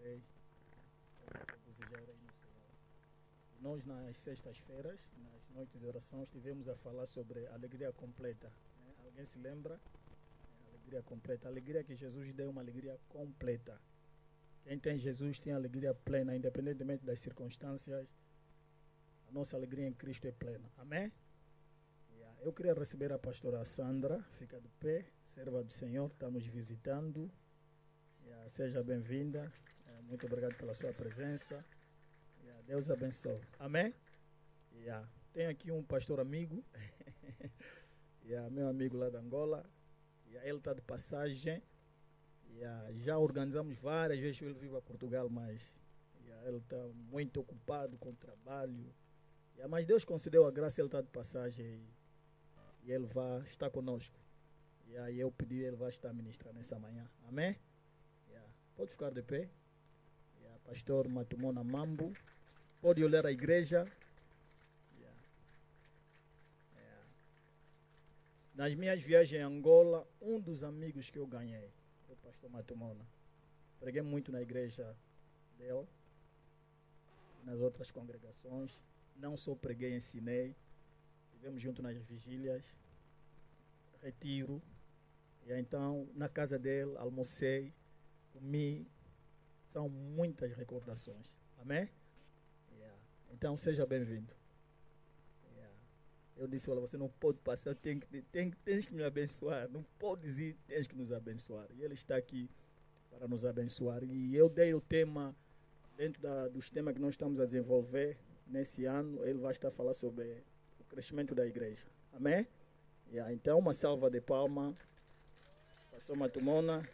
Ok? Regozijar aí no Senhor. Nós, nas sextas-feiras, nas noites de oração, estivemos a falar sobre a alegria completa. Né? Alguém se lembra? Alegria completa. A alegria que Jesus deu é uma alegria completa. Quem tem Jesus tem alegria plena, independentemente das circunstâncias. A nossa alegria em Cristo é plena. Amém? Eu queria receber a pastora Sandra. Fica de pé, serva do Senhor, está nos visitando. Seja bem-vinda. Muito obrigado pela sua presença. Deus abençoe. Amém? Tenho aqui um pastor amigo. Meu amigo lá da Angola. Ele está de passagem. Já organizamos várias vezes. Ele vive a Portugal, mas ele está muito ocupado com o trabalho. Mas Deus concedeu a graça, ele está de passagem e ele vai estar conosco. E aí eu pedi, ele vai estar ministrando nessa manhã. Amém? Pode ficar de pé. Pastor Matumona Mambo. Pode olhar a igreja. Nas minhas viagens em Angola, um dos amigos que eu ganhei é o pastor Matumona. Preguei muito na igreja dele, nas outras congregações. Não só preguei, ensinei. Estivemos juntos nas vigílias, retiro. E então, na casa dele, almocei, comi. São muitas recordações. Amém? Então, seja bem-vindo. Eu disse, olha, você não pode passar, tens que me abençoar. Não podes ir, tens que nos abençoar. E ele está aqui para nos abençoar. E eu dei o tema, dentro dos temas que nós estamos a desenvolver nesse ano, ele vai estar falando sobre o crescimento da igreja. Amém? Então, uma salva de palmas. Pastor Matumona.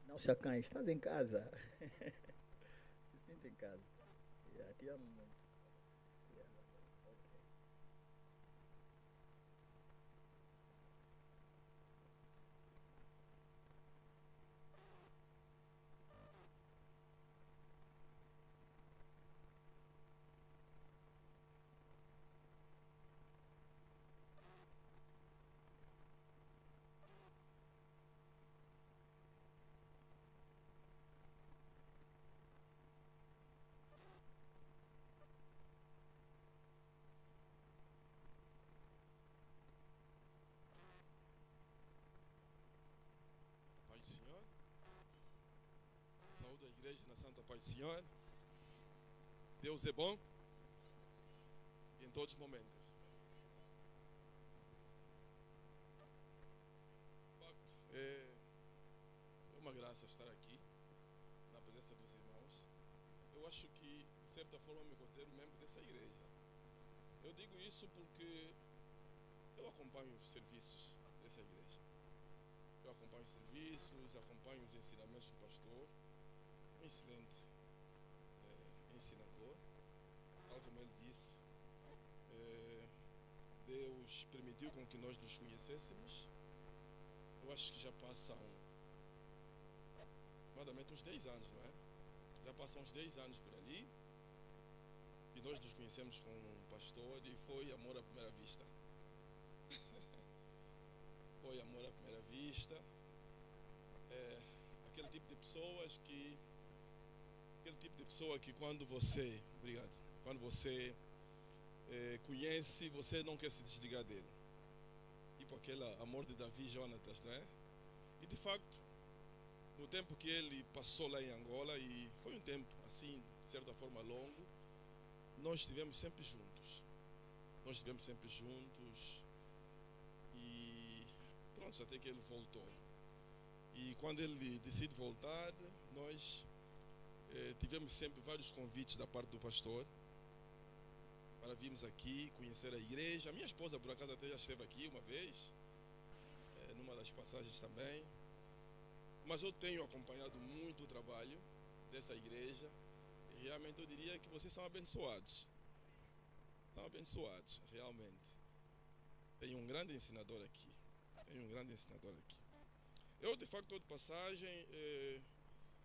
Não se acanhe, estás em casa. Se sinta em casa. Te amo muito. Paz do Senhor. Saúde a igreja na Santa Paz do Senhor. Deus é bom em todos os momentos. É uma graça estar aqui na presença dos irmãos. Eu acho que, de certa forma, me considero membro dessa igreja. Eu digo isso porque eu acompanho os serviços dessa igreja. Eu acompanho os serviços, acompanho os ensinamentos do pastor. Um excelente ensinador. Tal como ele disse, Deus permitiu com que nós nos conhecêssemos. Eu acho que já passam aproximadamente uns 10 anos, não é? Já passam uns 10 anos por ali. E nós nos conhecemos com um pastor e foi amor à primeira vista. Foi amor à primeira vista. Aquele tipo de pessoa que quando você, obrigado, quando você conhece, você não quer se desligar dele. Tipo aquele amor de Davi e Jonatas, não é? E de facto, no tempo que ele passou lá em Angola, e foi um tempo assim, de certa forma longo, nós estivemos sempre juntos. E pronto, até que ele voltou. E quando ele decide voltar, nós tivemos sempre vários convites da parte do pastor para virmos aqui conhecer a igreja. A minha esposa, por acaso, até já esteve aqui uma vez, numa das passagens também. Mas eu tenho acompanhado muito o trabalho dessa igreja e realmente eu diria que vocês são abençoados. São abençoados, realmente. Tem um grande ensinador aqui. Eu, de facto, estou de passagem.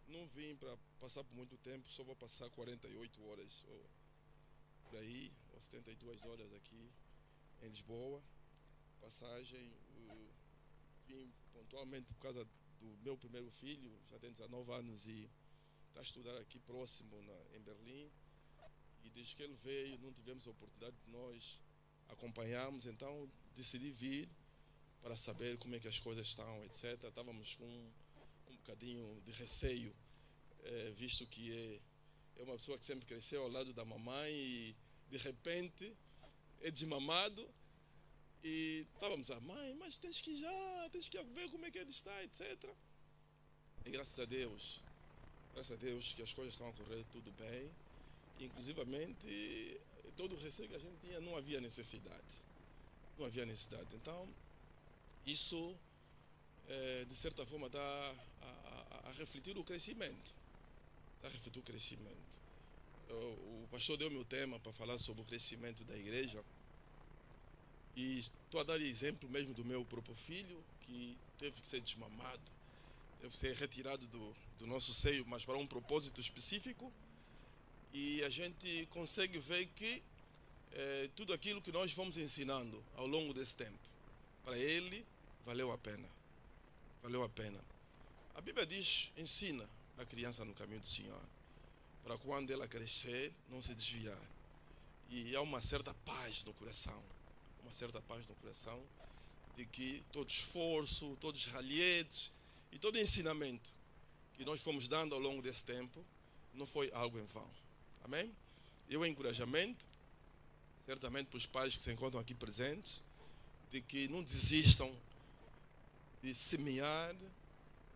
Não vim para passar por muito tempo. Só vou passar 48 horas ou por aí, ou 72 horas aqui em Lisboa. Passagem. vim pontualmente por causa do meu primeiro filho, já tem 19 anos e está a estudar aqui próximo em Berlim. E desde que ele veio, não tivemos a oportunidade de nós acompanharmos, então decidi vir para saber como é que as coisas estão, etc. Estávamos com um bocadinho de receio, visto que é uma pessoa que sempre cresceu ao lado da mamãe e de repente é desmamado. E estávamos a mãe, mas tens que ver como é que ele está, etc. E graças a Deus que as coisas estão a correr tudo bem. Inclusivamente, todo o receio que a gente tinha, não havia necessidade. Então, isso, de certa forma, está a refletir o crescimento. O pastor deu-me o tema para falar sobre o crescimento da igreja. E estou a dar exemplo mesmo do meu próprio filho, que teve que ser desmamado, teve que ser retirado do nosso seio, mas para um propósito específico. E a gente consegue ver que tudo aquilo que nós vamos ensinando ao longo desse tempo, para ele, valeu a pena. A Bíblia diz, ensina a criança no caminho do Senhor, para quando ela crescer, não se desviar. E há uma certa paz no coração, de que todo esforço, todos os ralhetes e todo ensinamento que nós fomos dando ao longo desse tempo, não foi algo em vão. Amém? E o encorajamento, certamente para os pais que se encontram aqui presentes, de que não desistam de semear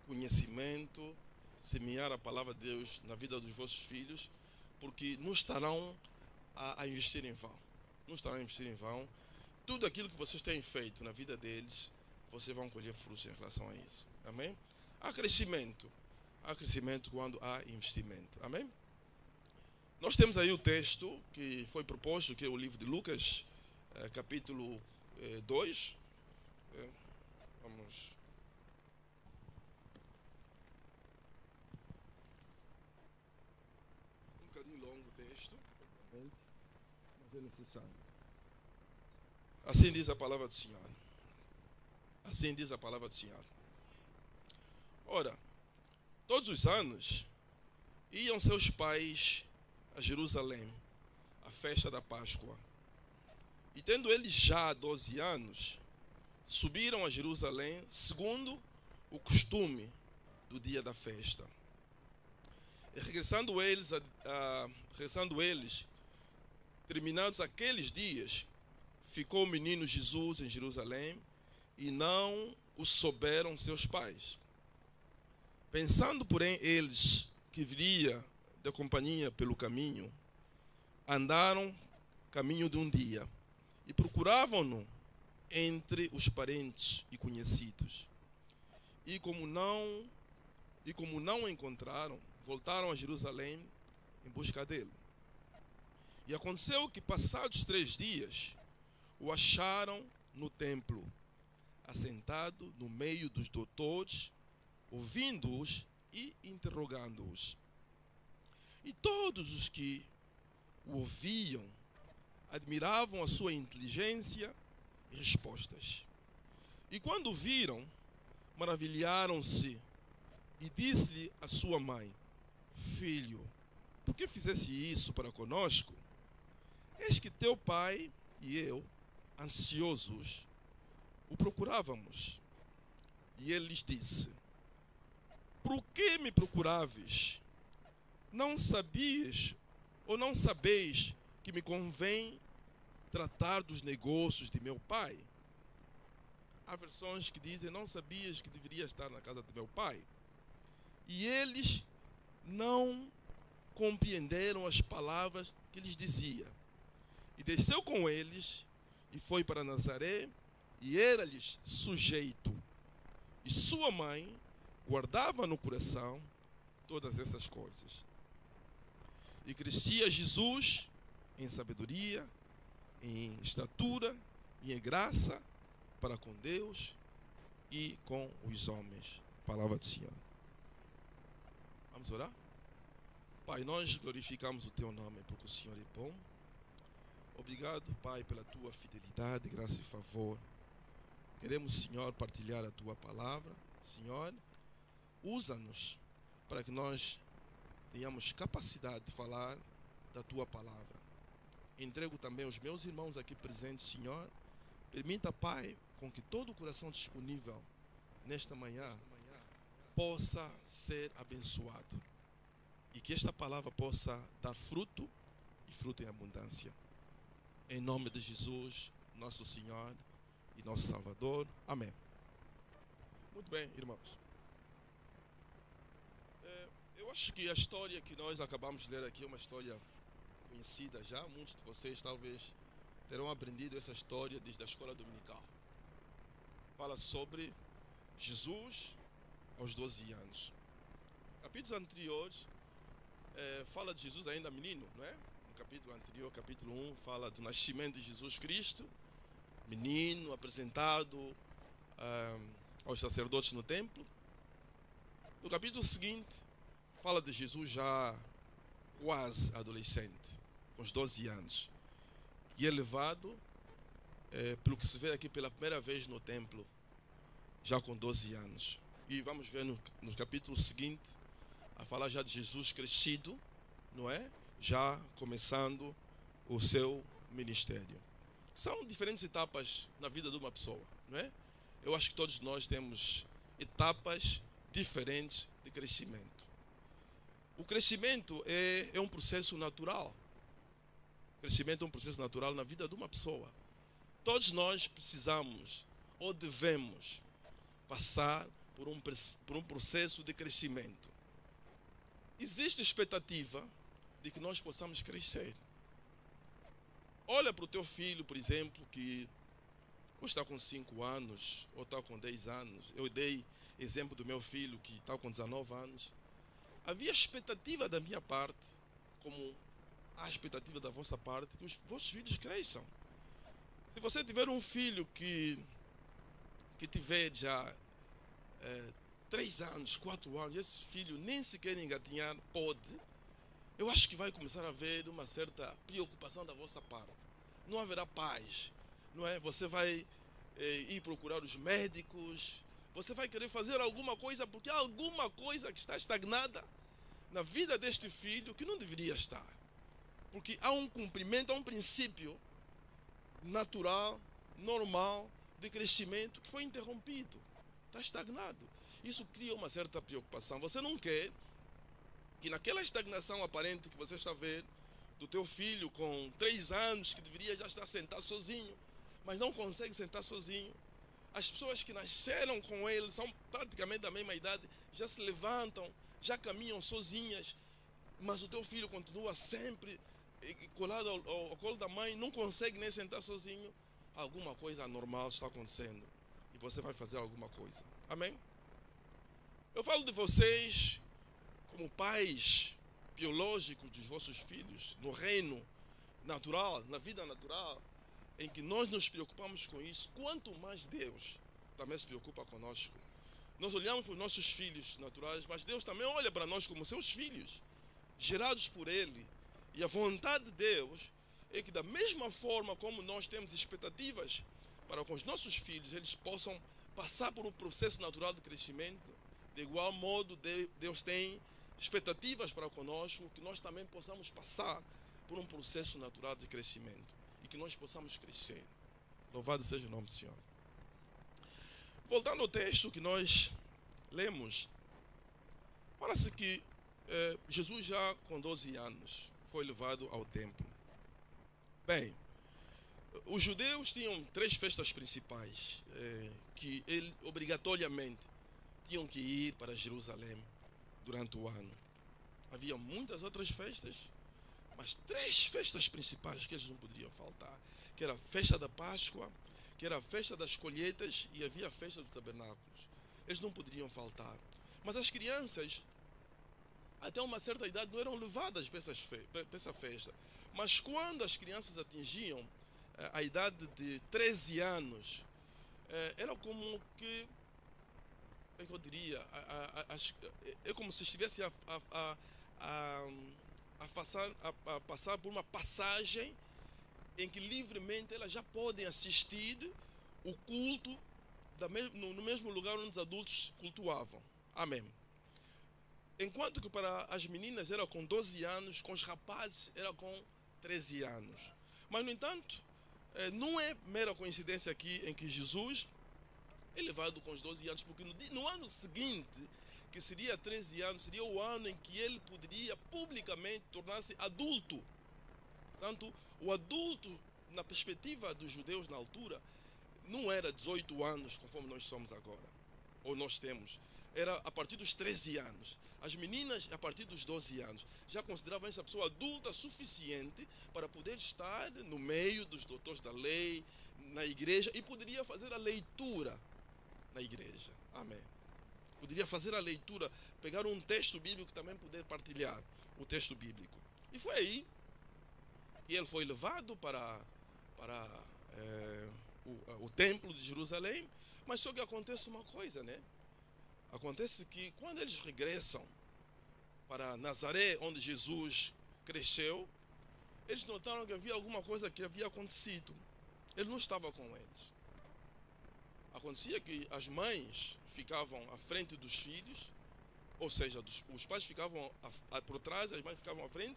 conhecimento, semear a palavra de Deus na vida dos vossos filhos, porque não estarão a investir em vão. Tudo aquilo que vocês têm feito na vida deles, vocês vão colher frutos em relação a isso. Amém? Há crescimento quando há investimento. Amém? Nós temos aí o texto que foi proposto, que é o livro de Lucas, capítulo 2. Vamos. Um bocadinho longo o texto, mas é necessário. Assim diz a palavra do Senhor. Ora, todos os anos iam seus pais a Jerusalém, à festa da Páscoa. E tendo eles já 12 anos, subiram a Jerusalém segundo o costume do dia da festa. E regressando eles, terminados aqueles dias, ficou o menino Jesus em Jerusalém e não o souberam seus pais. Pensando, porém, eles que viria da companhia pelo caminho, andaram caminho de um dia e procuravam-no entre os parentes e conhecidos. E como não o encontraram, voltaram a Jerusalém em busca dele. E aconteceu que, passados 3 dias, o acharam no templo, assentado no meio dos doutores, ouvindo-os e interrogando-os. E todos os que o ouviam admiravam a sua inteligência e respostas. E quando o viram, maravilharam-se e disse-lhe a sua mãe: Filho, por que fizeste isso para conosco? Eis que teu pai e eu, ansiosos, o procurávamos. E ele lhes disse: Por que me procuráveis? Não sabias ou não sabeis que me convém tratar dos negócios de meu pai? Há versões que dizem: Não sabias que deveria estar na casa de meu pai? E eles não compreenderam as palavras que lhes dizia. E desceu com eles e foi para Nazaré, e era-lhes sujeito. E sua mãe guardava no coração todas essas coisas. E crescia Jesus em sabedoria, em estatura e em graça para com Deus e com os homens. Palavra do Senhor. Vamos orar? Pai, nós glorificamos o teu nome porque o Senhor é bom. Obrigado, Pai, pela tua fidelidade, graça e favor. Queremos, Senhor, partilhar a Tua palavra. Senhor, usa-nos para que nós tenhamos capacidade de falar da Tua palavra. Entrego também os meus irmãos aqui presentes, Senhor. Permita, Pai, com que todo o coração disponível nesta manhã possa ser abençoado e que esta palavra possa dar fruto e fruto em abundância. Em nome de Jesus, nosso Senhor e nosso Salvador. Amém. Muito bem, irmãos. Eu acho que a história que nós acabamos de ler aqui é uma história conhecida já. Muitos de vocês talvez terão aprendido essa história desde a escola dominical. Fala sobre Jesus aos 12 anos. Capítulos anteriores fala de Jesus ainda menino, não é? No capítulo anterior, capítulo 1, fala do nascimento de Jesus Cristo, menino, apresentado aos sacerdotes no templo. No capítulo seguinte, fala de Jesus já quase adolescente, com os 12 anos, e é levado, pelo que se vê aqui pela primeira vez no templo, já com 12 anos. E vamos ver no capítulo seguinte, a falar já de Jesus crescido, não é? Já começando o seu ministério. São diferentes etapas na vida de uma pessoa, não é? Eu acho que todos nós temos etapas diferentes de crescimento. O crescimento é um processo natural. O crescimento é um processo natural na vida de uma pessoa. Todos nós precisamos ou devemos passar por um processo de crescimento. Existe expectativa de que nós possamos crescer. Olha para o teu filho, por exemplo, que ou está com 5 anos, ou está com 10 anos. Eu dei exemplo do meu filho, que está com 19 anos. Havia expectativa da minha parte, como há expectativa da vossa parte, que os vossos filhos cresçam. Se você tiver um filho que tiver já 3 anos, 4 anos, esse filho nem sequer engatinhar pode, eu acho que vai começar a haver uma certa preocupação da vossa parte. Não haverá paz, não é? Você vai ir procurar os médicos, você vai querer fazer alguma coisa, porque há alguma coisa que está estagnada na vida deste filho que não deveria estar. Porque há um cumprimento, há um princípio natural, normal, de crescimento que foi interrompido. Está estagnado. Isso cria uma certa preocupação. Você não quer que naquela estagnação aparente que você está vendo do teu filho com 3 anos, que deveria já estar sentado sozinho, mas não consegue sentar sozinho. As pessoas que nasceram com ele, são praticamente da mesma idade, já se levantam, já caminham sozinhas, mas o teu filho continua sempre colado ao colo da mãe, não consegue nem sentar sozinho. Alguma coisa anormal está acontecendo e você vai fazer alguma coisa. Amém? Eu falo de vocês como pais biológicos dos vossos filhos, no reino natural, na vida natural, em que nós nos preocupamos com isso. Quanto mais Deus também se preocupa conosco. Nós olhamos para os nossos filhos naturais, mas Deus também olha para nós como seus filhos, gerados por Ele. E a vontade de Deus é que, da mesma forma como nós temos expectativas para com os nossos filhos, eles possam passar por um processo natural de crescimento, de igual modo Deus tem expectativas para conosco, que nós também possamos passar por um processo natural de crescimento e que nós possamos crescer. Louvado seja o nome do Senhor. Voltando ao texto que nós lemos, fala-se que Jesus já com 12 anos foi levado ao templo. Bem, os judeus tinham 3 festas principais que ele obrigatoriamente tinham que ir para Jerusalém durante o ano. Havia muitas outras festas, mas 3 festas principais que eles não poderiam faltar, que era a festa da Páscoa, que era a festa das colheitas e havia a festa dos tabernáculos. Eles não poderiam faltar. Mas as crianças, até uma certa idade, não eram levadas para essa festa. Mas quando as crianças atingiam a idade de 13 anos, era como que, como é que eu diria, é como se estivesse a passar por uma passagem em que livremente elas já podem assistir o culto no mesmo lugar onde os adultos cultuavam. Amém. Enquanto que para as meninas era com 12 anos, com os rapazes era com 13 anos. Mas, no entanto, não é mera coincidência aqui em que Jesus é levado com os 12 anos, porque no ano seguinte, que seria 13 anos, seria o ano em que ele poderia publicamente tornar-se adulto. Portanto, o adulto, na perspectiva dos judeus na altura, não era 18 anos, conforme nós somos agora, ou nós temos. Era a partir dos 13 anos. As meninas, a partir dos 12 anos, já consideravam essa pessoa adulta suficiente para poder estar no meio dos doutores da lei, na igreja, e poderia fazer a leitura na igreja. Amém. Poderia fazer a leitura, pegar um texto bíblico e também poder partilhar o texto bíblico. E foi aí que ele foi levado para o templo de Jerusalém. Mas só que acontece uma coisa, né? Acontece que quando eles regressam para Nazaré, onde Jesus cresceu, eles notaram que havia alguma coisa que havia acontecido. Ele não estava com eles. Acontecia que as mães ficavam à frente dos filhos, ou seja, os pais ficavam por trás, as mães ficavam à frente,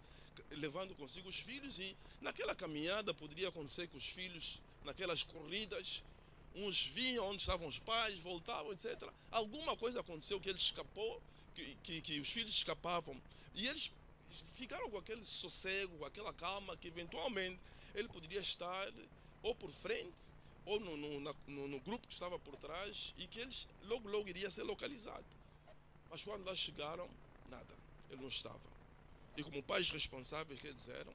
levando consigo os filhos, e naquela caminhada poderia acontecer que os filhos, naquelas corridas, uns vinham onde estavam os pais, voltavam, etc. Alguma coisa aconteceu que ele escapou, que os filhos escapavam. E eles ficaram com aquele sossego, com aquela calma, que eventualmente ele poderia estar ou por frente, ou no grupo que estava por trás, e que eles logo iria ser localizado. Mas quando lá chegaram, nada, ele não estava. E como pais responsáveis que eles eram,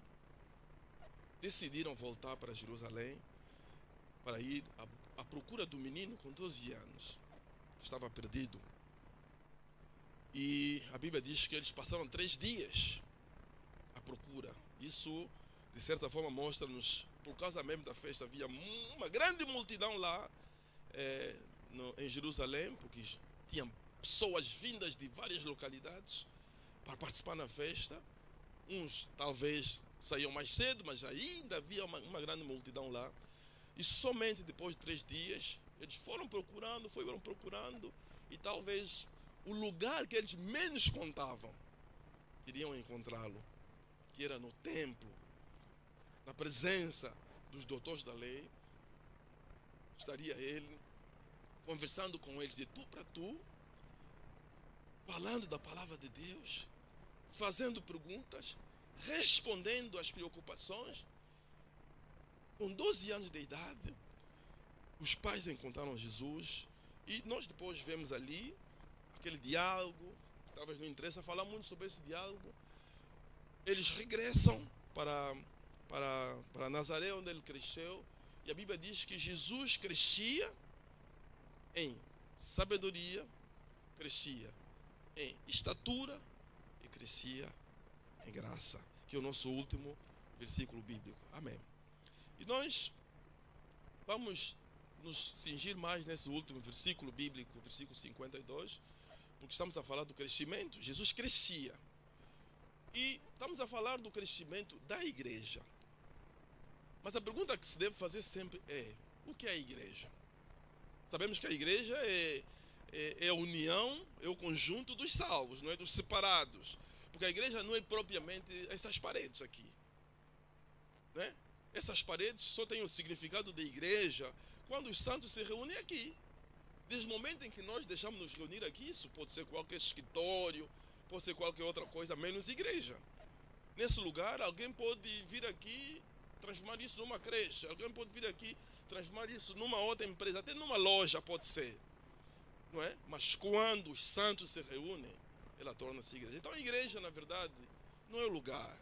decidiram voltar para Jerusalém, para ir à procura do menino com 12 anos, que estava perdido. E a Bíblia diz que eles passaram 3 dias à procura. Isso, de certa forma, mostra-nos, por causa mesmo da festa, havia uma grande multidão lá em Jerusalém, porque tinham pessoas vindas de várias localidades para participar na festa. Uns talvez saíam mais cedo, mas ainda havia uma grande multidão lá. E somente depois de 3 dias, eles foram procurando, e talvez o lugar que eles menos contavam, iriam encontrá-lo, que era no templo, na presença dos doutores da lei. Estaria ele, conversando com eles de tu para tu, falando da palavra de Deus, fazendo perguntas, respondendo às preocupações. Com 12 anos de idade, os pais encontraram Jesus, e nós depois vemos ali aquele diálogo. Talvez não interessa falar muito sobre esse diálogo. Eles regressam para Nazaré, onde ele cresceu, e a Bíblia diz que Jesus crescia em sabedoria, crescia em estatura e crescia em graça, que é o nosso último versículo bíblico. Amém. E nós vamos nos cingir mais nesse último versículo bíblico, versículo 52, porque estamos a falar do crescimento. Jesus crescia. E estamos a falar do crescimento da igreja. Mas a pergunta que se deve fazer sempre é: o que é a igreja? Sabemos que a igreja é a união, é o conjunto dos salvos, não é dos separados. Porque a igreja não é propriamente essas paredes aqui, né? Essas paredes só têm o significado de igreja quando os santos se reúnem aqui. Desde o momento em que nós deixamos nos reunir aqui, isso pode ser qualquer escritório, pode ser qualquer outra coisa, menos igreja. Nesse lugar, alguém pode vir aqui transformar isso numa creche, alguém pode vir aqui transformar isso numa outra empresa, até numa loja pode ser, não é? Mas quando os santos se reúnem, ela torna-se igreja. Então a igreja, na verdade, não é o lugar.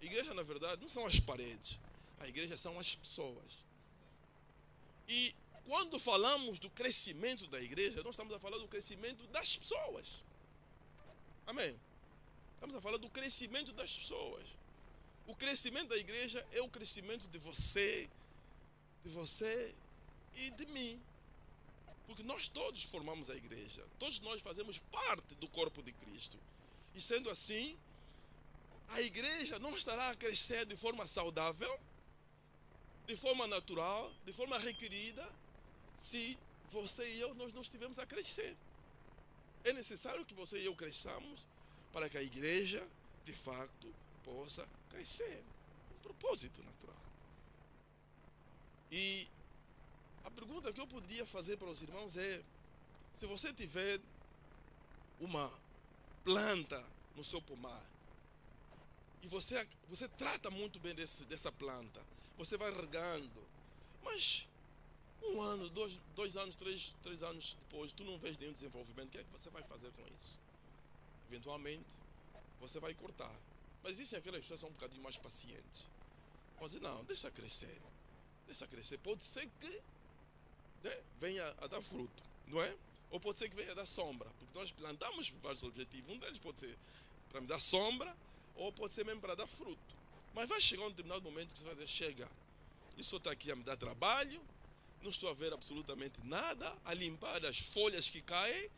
A igreja, na verdade, não são as paredes. A igreja são as pessoas. E quando falamos do crescimento da igreja, nós estamos a falar do crescimento das pessoas. Amém? Estamos a falar do crescimento das pessoas. O crescimento da igreja é o crescimento de você e de mim. Porque nós todos formamos a igreja. Todos nós fazemos parte do corpo de Cristo. E sendo assim, a igreja não estará a crescer de forma saudável, de forma natural, de forma requerida, se você e eu, nós não estivemos a crescer. É necessário que você e eu cresçamos para que a igreja, de facto, possa crescer. Um propósito natural. E a pergunta que eu poderia fazer para os irmãos é: se você tiver uma planta no seu pomar e você trata muito bem dessa planta, você vai regando, mas um ano, dois anos, três anos depois, tu não vês nenhum desenvolvimento, o que é que você vai fazer com isso? Eventualmente, você vai cortar. Mas existem aquelas pessoas que são um bocadinho mais pacientes. Vão dizer, não, deixa crescer. Deixa crescer. Pode ser que, né, venha a dar fruto, não é? Ou pode ser que venha a dar sombra. Porque nós plantamos vários objetivos. Um deles pode ser para me dar sombra, ou pode ser mesmo para dar fruto. Mas vai chegar um determinado momento que você vai dizer, chega, isso está aqui a me dar trabalho, não estou a ver absolutamente nada, a limpar as folhas que caem,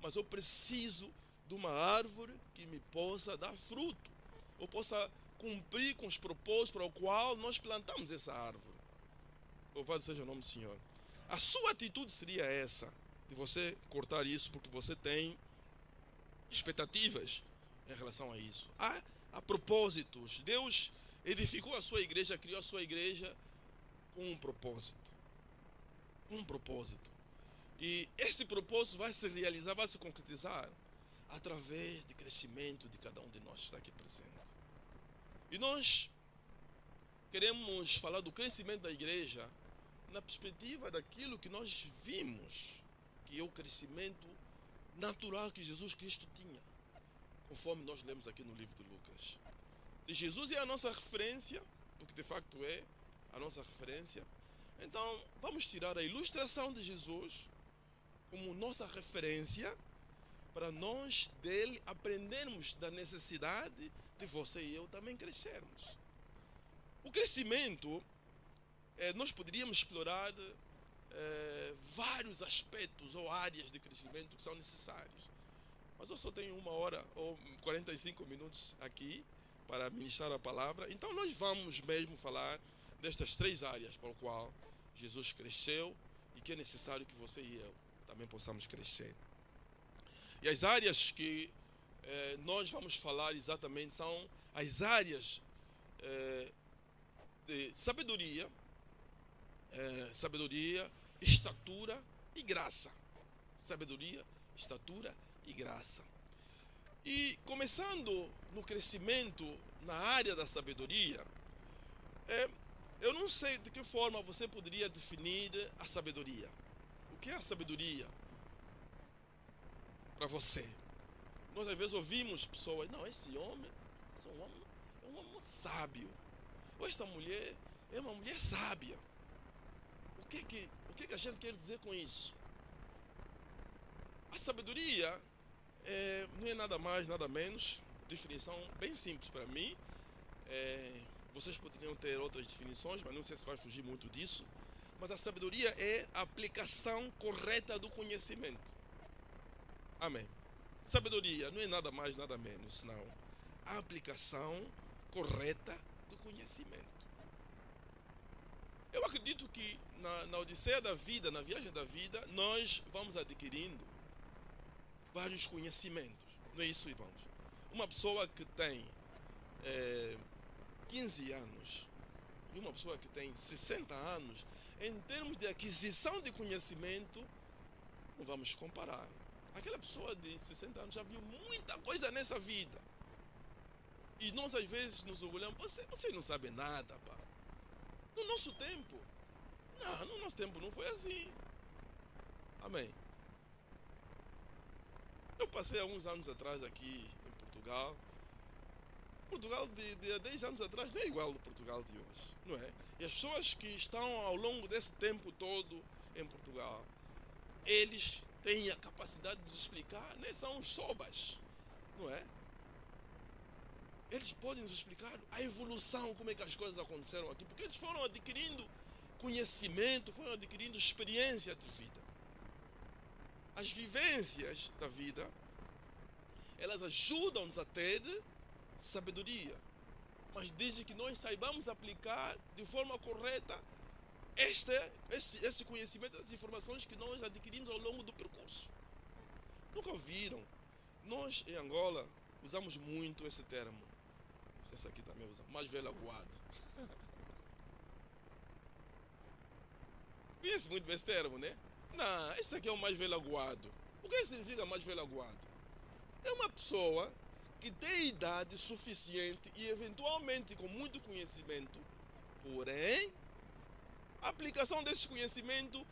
mas eu preciso de uma árvore que me possa dar fruto, ou possa cumprir com os propósitos para o qual nós plantamos essa árvore. Louvado seja o nome do Senhor. A sua atitude seria essa, de você cortar isso porque você tem expectativas em relação a isso. Há propósitos. Deus edificou a sua igreja, criou a sua igreja com um propósito. Um propósito. E esse propósito vai se realizar, vai se concretizar através do crescimento de cada um de nós que está aqui presente. E nós queremos falar do crescimento da igreja na perspectiva daquilo que nós vimos, que é o crescimento natural que Jesus Cristo tinha, conforme nós lemos aqui no livro de Lucas. Se Jesus é a nossa referência, porque de facto é a nossa referência, então vamos tirar a ilustração de Jesus como nossa referência para nós dele aprendermos da necessidade de você e eu também crescermos. O crescimento, nós poderíamos explorar vários aspectos ou áreas de crescimento que são necessários. Mas eu só tenho 1 hora ou 45 minutos aqui para ministrar a palavra. Então nós vamos mesmo falar destas 3 áreas para o qual Jesus cresceu e que é necessário que você e eu também possamos crescer. E as áreas que nós vamos falar exatamente são as áreas de sabedoria, estatura e graça. Sabedoria, estatura e graça. E começando no crescimento na área da sabedoria, eu não sei de que forma você poderia definir a sabedoria. O que é a sabedoria para você? Nós às vezes ouvimos pessoas, não, esse homem é um homem sábio. Ou esta mulher é uma mulher sábia. O que a gente quer dizer com isso? A sabedoria não é nada mais, nada menos, definição bem simples para mim. Vocês poderiam ter outras definições, mas não sei se vai fugir muito disso. Mas a sabedoria é a aplicação correta do conhecimento. Amém. Sabedoria não é nada mais, nada menos, senão a aplicação correta do conhecimento. Eu acredito que na odisseia da vida, na viagem da vida, nós vamos adquirindo vários conhecimentos. Não é isso, irmãos? Uma pessoa que tem 15 anos e uma pessoa que tem 60 anos, em termos de aquisição de conhecimento, não vamos comparar. Aquela pessoa de 60 anos já viu muita coisa nessa vida. E nós às vezes nos orgulhamos, você não sabe nada, pá. No nosso tempo, não foi assim. Amém. Eu passei há uns anos atrás aqui em Portugal. Portugal de há 10 anos atrás não é igual ao Portugal de hoje, não é? E as pessoas que estão ao longo desse tempo todo em Portugal, eles têm a capacidade de nos explicar, né? São os sobas, não é? Eles podem nos explicar a evolução, como é que as coisas aconteceram aqui, porque eles foram adquirindo conhecimento, foram adquirindo experiência de vida. As vivências da vida, elas ajudam-nos a ter sabedoria, mas desde que nós saibamos aplicar de forma correta esse conhecimento, essas informações que nós adquirimos ao longo do percurso. Nunca ouviram? Nós, em Angola, usamos muito esse termo. Não sei se aqui também usa. Mais velho aguado. Conhece muito bem esse termo, né? Não, esse aqui é o mais velho aguado. O que significa mais velho aguado? É uma pessoa que tem idade suficiente e eventualmente com muito conhecimento, porém, a aplicação desse conhecimento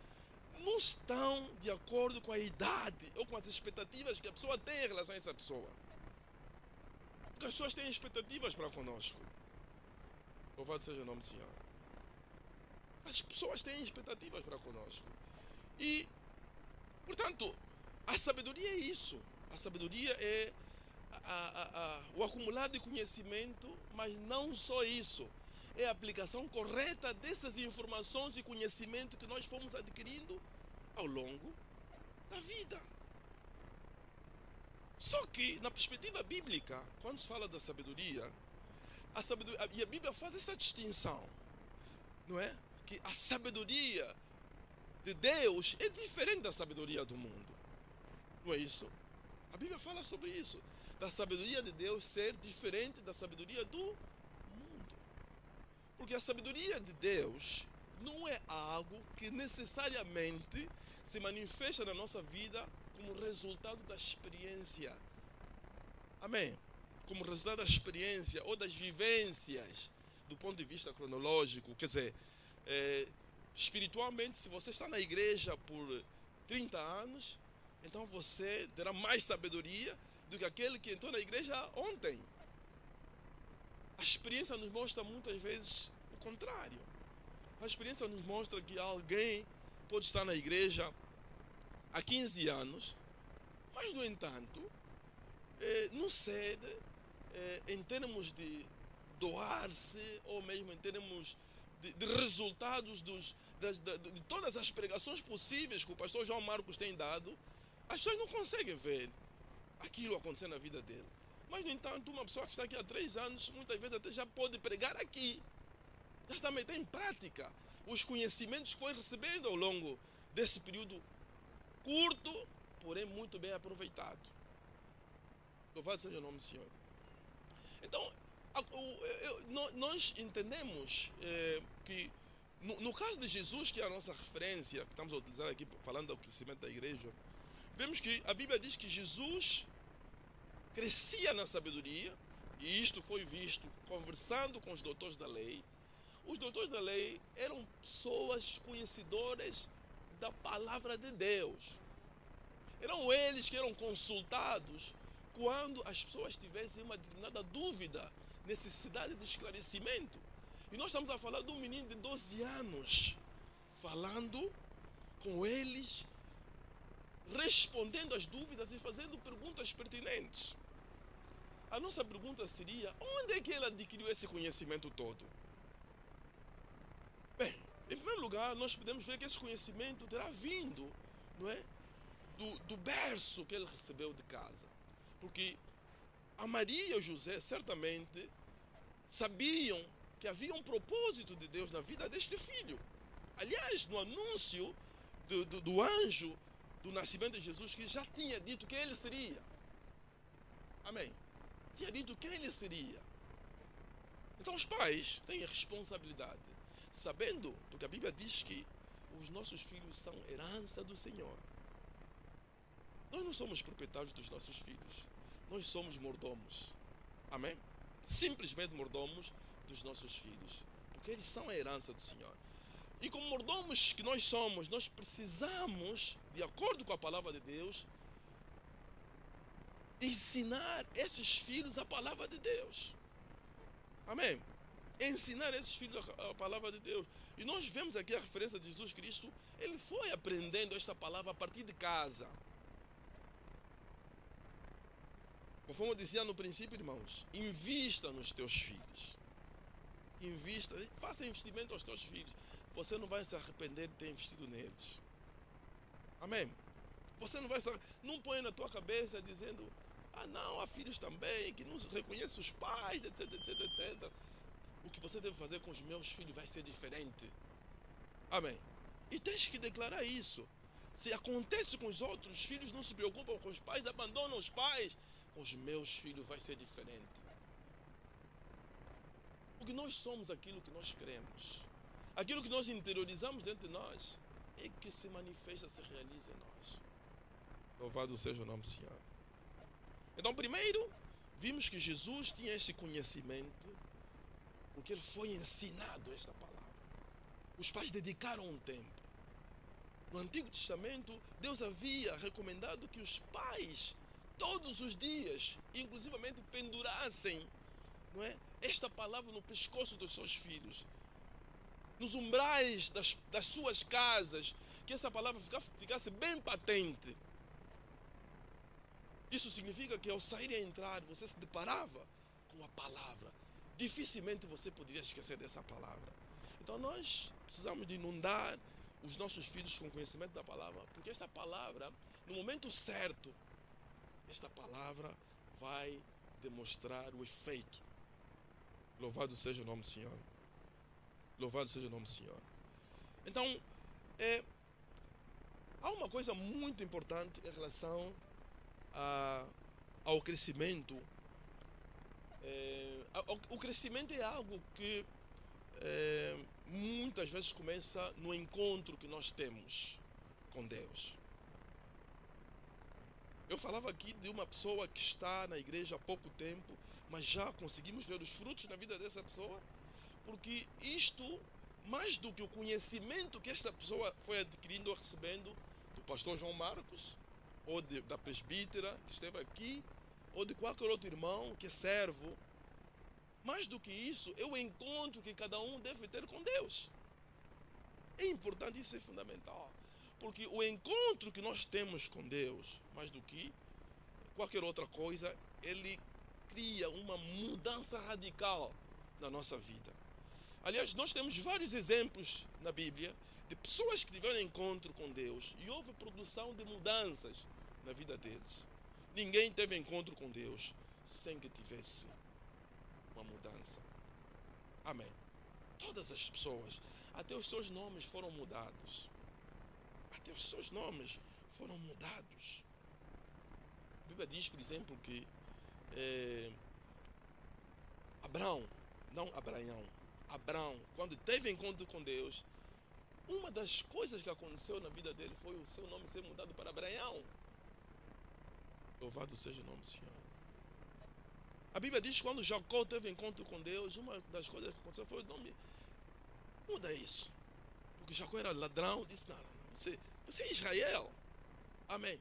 não estão de acordo com a idade ou com as expectativas que a pessoa tem em relação a essa pessoa. Porque as pessoas têm expectativas para conosco. Louvado seja o nome do Senhor. As pessoas têm expectativas para conosco. E, portanto, a sabedoria é isso. A sabedoria é o acumulado de conhecimento, mas não só isso. É a aplicação correta dessas informações e conhecimento que nós fomos adquirindo ao longo da vida. Só que, na perspectiva bíblica, quando se fala da sabedoria, e a Bíblia faz essa distinção, não é? Que a sabedoria de Deus é diferente da sabedoria do mundo. Não é isso? A Bíblia fala sobre isso. Da sabedoria de Deus ser diferente da sabedoria do mundo. Porque a sabedoria de Deus não é algo que necessariamente se manifesta na nossa vida como resultado da experiência. Amém? Como resultado da experiência ou das vivências do ponto de vista cronológico. Quer dizer, espiritualmente, se você está na igreja por 30 anos, então você terá mais sabedoria do que aquele que entrou na igreja ontem. A experiência nos mostra muitas vezes o contrário. A experiência nos mostra que alguém pode estar na igreja há 15 anos, mas, no entanto, não cede em termos de doar-se ou mesmo em termos de resultados de todas as pregações possíveis que o pastor João Marcos tem dado. As pessoas não conseguem ver aquilo acontecer na vida dele. Mas, no entanto, uma pessoa que está aqui há 3 anos, muitas vezes até já pode pregar aqui. Já está metendo em prática os conhecimentos que foi recebendo ao longo desse período curto, porém muito bem aproveitado. Louvado seja o nome do Senhor. Então, nós entendemos que, no caso de Jesus, que é a nossa referência, que estamos a utilizar aqui falando do crescimento da igreja, vemos que a Bíblia diz que Jesus crescia na sabedoria, e isto foi visto conversando com os doutores da lei. Os doutores da lei eram pessoas conhecedoras da palavra de Deus. Eram eles que eram consultados quando as pessoas tivessem uma determinada dúvida, necessidade de esclarecimento. E nós estamos a falar de um menino de 12 anos, falando com eles, respondendo às dúvidas e fazendo perguntas pertinentes. A nossa pergunta seria: onde é que ele adquiriu esse conhecimento todo? Bem, em primeiro lugar, nós podemos ver que esse conhecimento terá vindo, não é, do berço que ele recebeu de casa. Porque a Maria e o José certamente sabiam que havia um propósito de Deus na vida deste filho. Aliás, no anúncio do anjo do nascimento de Jesus, que já tinha dito quem ele seria. Amém? Tinha dito quem ele seria. Então os pais têm a responsabilidade, sabendo, porque a Bíblia diz que os nossos filhos são herança do Senhor. Nós não somos proprietários dos nossos filhos. Nós somos mordomos. Amém? Simplesmente mordomos dos nossos filhos. Porque eles são a herança do Senhor. E como mordomos que nós somos, nós precisamos, de acordo com a palavra de Deus, ensinar esses filhos a palavra de Deus. Amém? Ensinar esses filhos a palavra de Deus. E nós vemos aqui a referência de Jesus Cristo. Ele foi aprendendo esta palavra a partir de casa. Conforme eu dizia no princípio, irmãos, invista nos teus filhos. Invista, faça investimento aos teus filhos. Você não vai se arrepender de ter investido neles. Amém? Você não vai se... Não põe na tua cabeça dizendo: ah não, há filhos também que não reconhecem os pais, etc, etc, etc. O que você deve fazer com os meus filhos vai ser diferente. Amém. E tens que declarar isso. Se acontece com os outros, os filhos não se preocupam com os pais, abandonam os pais. Com os meus filhos vai ser diferente. Porque nós somos aquilo que nós queremos. Aquilo que nós interiorizamos dentro de nós é que se manifesta, se realiza em nós. Louvado seja o nome do Senhor. Então, primeiro, vimos que Jesus tinha esse conhecimento, porque ele foi ensinado esta palavra. Os pais dedicaram um tempo. No Antigo Testamento, Deus havia recomendado que os pais, todos os dias, inclusivamente pendurassem, não é, esta palavra no pescoço dos seus filhos, nos umbrais das suas casas, que essa palavra ficasse bem patente. Isso significa que ao sair e entrar, você se deparava com a palavra. Dificilmente você poderia esquecer dessa palavra. Então nós precisamos de inundar os nossos filhos com conhecimento da palavra, porque esta palavra, no momento certo, esta palavra vai demonstrar o efeito. Louvado seja o nome do Senhor. Louvado seja o nome do Senhor. Então, há uma coisa muito importante em relação ao crescimento. O crescimento é algo que muitas vezes começa no encontro que nós temos com Deus. Eu falava aqui de uma pessoa que está na igreja há pouco tempo, mas já conseguimos ver os frutos na vida dessa pessoa, porque isto, mais do que o conhecimento que esta pessoa foi adquirindo ou recebendo do pastor João Marcos, ou da presbítera que esteve aqui, ou de qualquer outro irmão que é servo, mais do que isso, é o encontro que cada um deve ter com Deus. É importante, isso é fundamental. Porque o encontro que nós temos com Deus, mais do que qualquer outra coisa, ele cria uma mudança radical na nossa vida. Aliás, nós temos vários exemplos na Bíblia de pessoas que tiveram encontro com Deus e houve produção de mudanças na vida deles. Ninguém teve encontro com Deus sem que tivesse uma mudança. Amém. Todas as pessoas, até os seus nomes foram mudados. Até os seus nomes foram mudados. A Bíblia diz, por exemplo, que Abraão, não Abraão, Abraão, quando teve encontro com Deus, uma das coisas que aconteceu na vida dele foi o seu nome ser mudado para Abraão. Louvado seja o nome do Senhor. A Bíblia diz que quando Jacó teve encontro com Deus, uma das coisas que aconteceu foi o nome. Muda isso. Porque Jacó era ladrão, disse, não, você é Israel. Amém.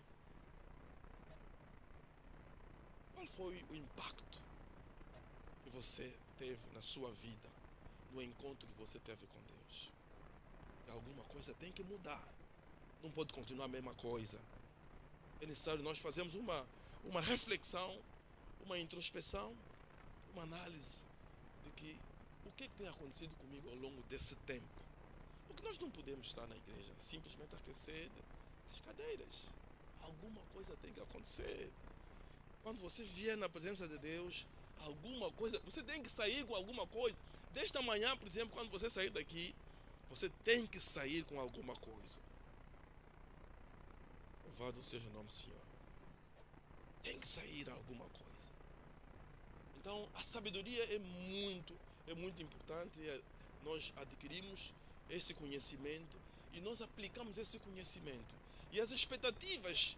Qual foi o impacto que você teve na sua vida, no encontro que você teve com Deus? Alguma coisa tem que mudar. Não pode continuar a mesma coisa. É necessário nós fazermos uma reflexão, uma introspeção, uma análise de que o que tem acontecido comigo ao longo desse tempo. Porque nós não podemos estar na igreja simplesmente aquecer as cadeiras. Alguma coisa tem que acontecer. Quando você vier na presença de Deus, alguma coisa, você tem que sair com alguma coisa. Desta manhã, por exemplo, quando você sair daqui, você tem que sair com alguma coisa. Louvado seja o nome do Senhor. Tem que sair alguma coisa. Então, a sabedoria é muito importante. Nós adquirimos esse conhecimento e nós aplicamos esse conhecimento. E as expectativas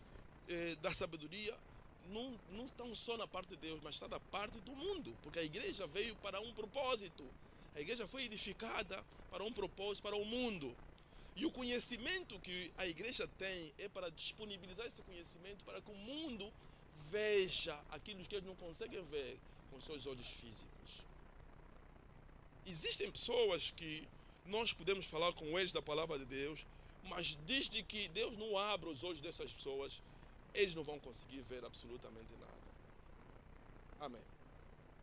da sabedoria não estão só na parte de Deus, mas está da parte do mundo. Porque a igreja veio para um propósito. A igreja foi edificada para um propósito, para o mundo. E o conhecimento que a igreja tem é para disponibilizar esse conhecimento para que o mundo veja aquilo que eles não conseguem ver com seus olhos físicos. Existem pessoas que nós podemos falar com eles da palavra de Deus, mas desde que Deus não abra os olhos dessas pessoas, eles não vão conseguir ver absolutamente nada. Amém.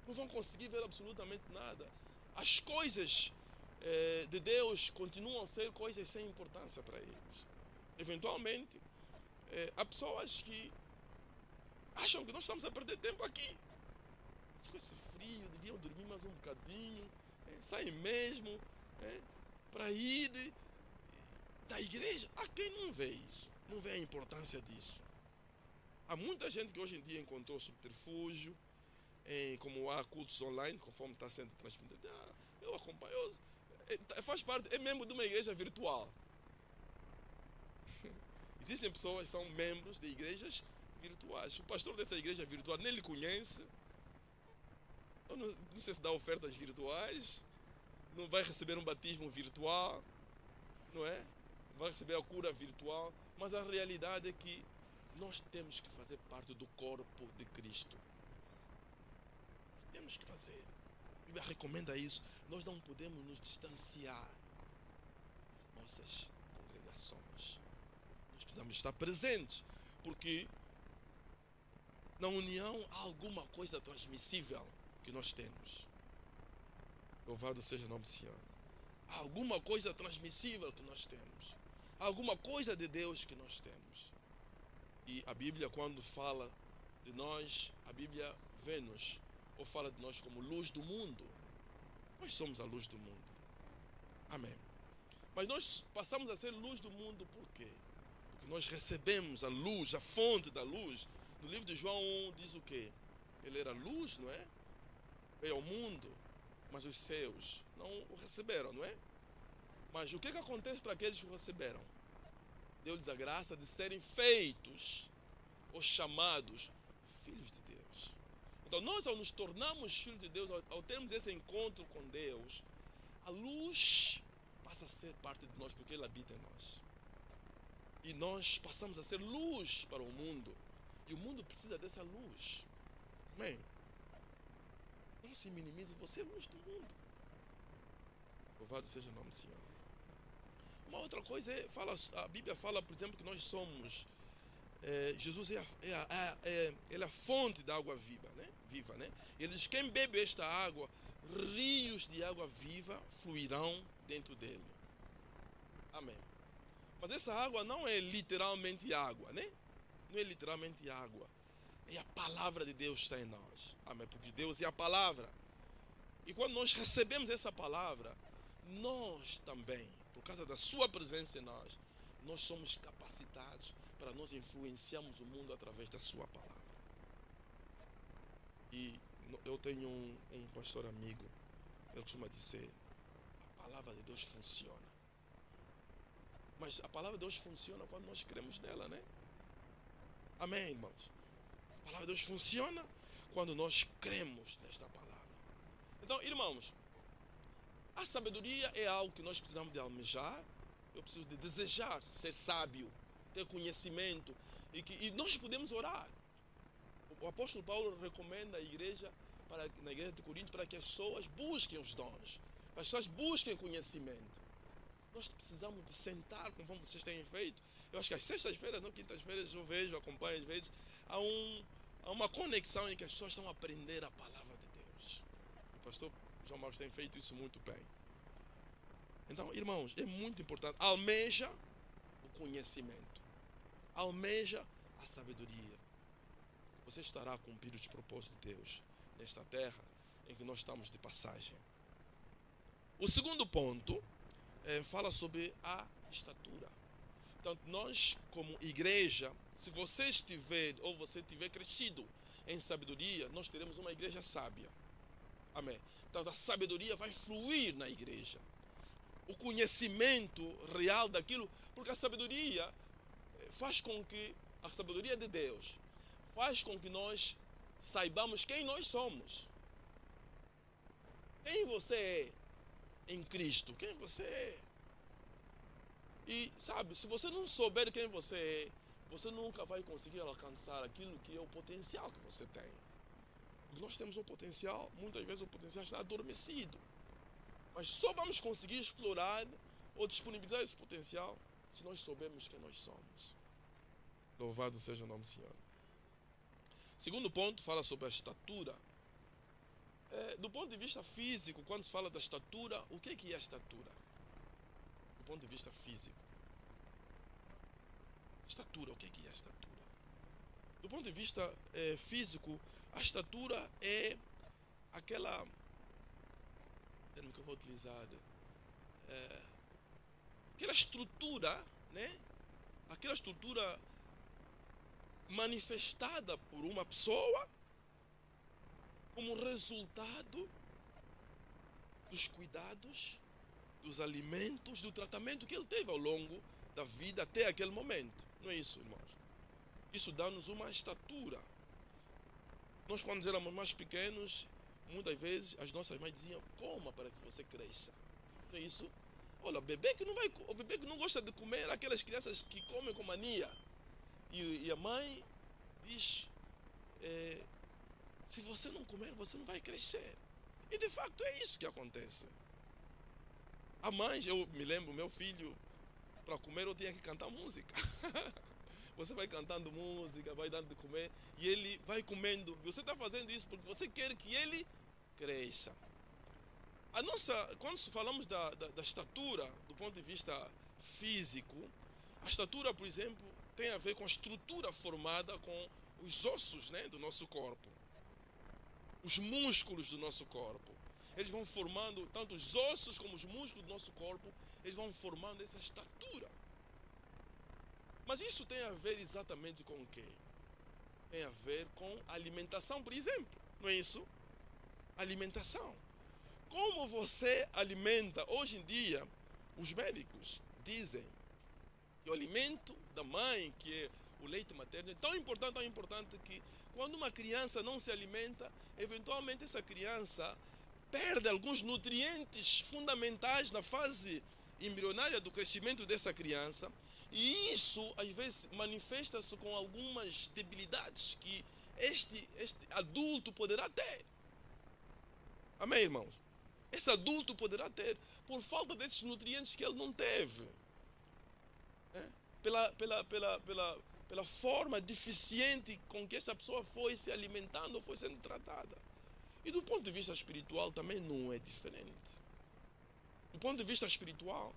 Não vão conseguir ver absolutamente nada. As coisas de Deus continuam a ser coisas sem importância para eles. Eventualmente, há pessoas que acham que nós estamos a perder tempo aqui. Com esse frio, deviam dormir mais um bocadinho, saem mesmo para ir da igreja. Há quem não vê isso, não vê a importância disso. Há muita gente que hoje em dia encontrou subterfúgio, como há cultos online, conforme está sendo transmitido. Eu acompanho, faz parte, é membro de uma igreja virtual. Existem pessoas que são membros de igrejas virtuais. O pastor dessa igreja virtual nem lhe conhece. Eu não sei se dá ofertas virtuais. Não vai receber um batismo virtual. Não é? Vai receber a cura virtual. Mas a realidade é que nós temos que fazer parte do corpo de Cristo. Temos que fazer. A Bíblia recomenda isso. Nós não podemos nos distanciar das nossas congregações. Nós precisamos estar presentes, porque na união há alguma coisa transmissível que nós temos. Louvado seja o nome do Senhor. Há alguma coisa transmissível que nós temos. Há alguma coisa de Deus que nós temos. E a Bíblia, quando fala de nós, a Bíblia vê-nos ou fala de nós como luz do mundo. Nós somos a luz do mundo. Amém. Mas nós passamos a ser luz do mundo por quê? Porque nós recebemos a luz, a fonte da luz. No livro de João 1 diz o quê? Ele era luz, não é? Veio ao mundo, mas os seus não o receberam, não é? Mas o que acontece para aqueles que o receberam? Deu-lhes a graça de serem feitos ou chamados filhos de Deus. Então nós, ao nos tornarmos filhos de Deus, ao termos esse encontro com Deus, a luz passa a ser parte de nós, porque Ele habita em nós. E nós passamos a ser luz para o mundo. E o mundo precisa dessa luz. Amém? Não se minimize, você é luz do mundo. Louvado seja o nome do Senhor. Uma outra coisa é, a Bíblia fala, por exemplo, que nós somos, Jesus ele é a fonte da água viva, né? Ele diz, quem bebe esta água, rios de água viva fluirão dentro dele. Amém. Mas essa água não é literalmente água, né? Não é literalmente água. É a palavra de Deus que está em nós. Amém. Porque Deus é a palavra. E quando nós recebemos essa palavra, nós também, por causa da sua presença em nós, nós somos capacitados para nós influenciarmos o mundo através da sua palavra. E eu tenho um pastor amigo, ele costuma dizer, a palavra de Deus funciona. Mas a palavra de Deus funciona quando nós cremos nela, né? Amém, irmãos? A palavra de Deus funciona quando nós cremos nesta palavra. Então, irmãos, a sabedoria é algo que nós precisamos de almejar. Eu preciso de desejar ser sábio, ter conhecimento. E nós podemos orar. O apóstolo Paulo recomenda a igreja, na igreja de Corinto, para que as pessoas busquem os dons. As pessoas busquem conhecimento. Nós precisamos de sentar, conforme vocês têm feito. Eu acho que às sextas-feiras, não quintas-feiras, eu vejo, acompanho às vezes, há uma conexão em que as pessoas estão a aprender a palavra de Deus. O pastor João Marcos tem feito isso muito bem. Então, irmãos, é muito importante. Almeja o conhecimento. Almeja a sabedoria. Você estará a cumprir os propósitos de Deus nesta terra em que nós estamos de passagem. O segundo ponto fala sobre a estatura. Então, nós, como igreja, se você estiver ou você tiver crescido em sabedoria, nós teremos uma igreja sábia. Amém. Então, a sabedoria vai fluir na igreja. O conhecimento real daquilo, porque a sabedoria faz com que, a sabedoria de Deus, faz com que nós saibamos quem nós somos. Quem você é em Cristo, quem você é. E sabe, se você não souber quem você é, você nunca vai conseguir alcançar aquilo que é o potencial que você tem. Porque nós temos um potencial, muitas vezes o potencial está adormecido. Mas só vamos conseguir explorar ou disponibilizar esse potencial se nós soubermos quem nós somos. Louvado seja o nome do Senhor. Segundo ponto, fala sobre a estatura. Do ponto de vista físico, quando se fala da estatura, o que é a estatura? Do ponto de vista físico. Estatura, o que é a estatura? Do ponto de vista físico, a estatura é aquela... termo que eu vou utilizar... aquela estrutura, né? Aquela estrutura manifestada por uma pessoa como resultado dos cuidados, dos alimentos, do tratamento que ele teve ao longo da vida até aquele momento. Não é isso, irmãos? Isso dá-nos uma estatura. Nós, quando éramos mais pequenos, muitas vezes as nossas mães diziam: coma para que você cresça. Não é isso? Olha, o bebê que não gosta de comer, aquelas crianças que comem com mania. E a mãe diz: se você não comer, você não vai crescer. E de facto é isso que acontece. A mãe, eu me lembro, meu filho, para comer eu tinha que cantar música. Você vai cantando música, vai dando de comer, e ele vai comendo. Você está fazendo isso porque você quer que ele cresça. Quando falamos da estatura, do ponto de vista físico, a estatura, por exemplo, tem a ver com a estrutura formada com os ossos, né, do nosso corpo. Os músculos do nosso corpo. Eles vão formando, tanto os ossos como os músculos do nosso corpo, eles vão formando essa estatura. Mas isso tem a ver exatamente com o quê? Tem a ver com alimentação, por exemplo. Não é isso? Alimentação. Como você alimenta? Hoje em dia, os médicos dizem que o alimento da mãe, que é o leite materno, é tão importante que quando uma criança não se alimenta, eventualmente essa criança perde alguns nutrientes fundamentais na fase embrionária do crescimento dessa criança. E isso, às vezes, manifesta-se com algumas debilidades que este adulto poderá ter. Amém, irmãos? Esse adulto poderá ter por falta desses nutrientes que ele não teve. Pela forma deficiente com que essa pessoa foi se alimentando, foi sendo tratada. E do ponto de vista espiritual também não é diferente. Do ponto de vista espiritual,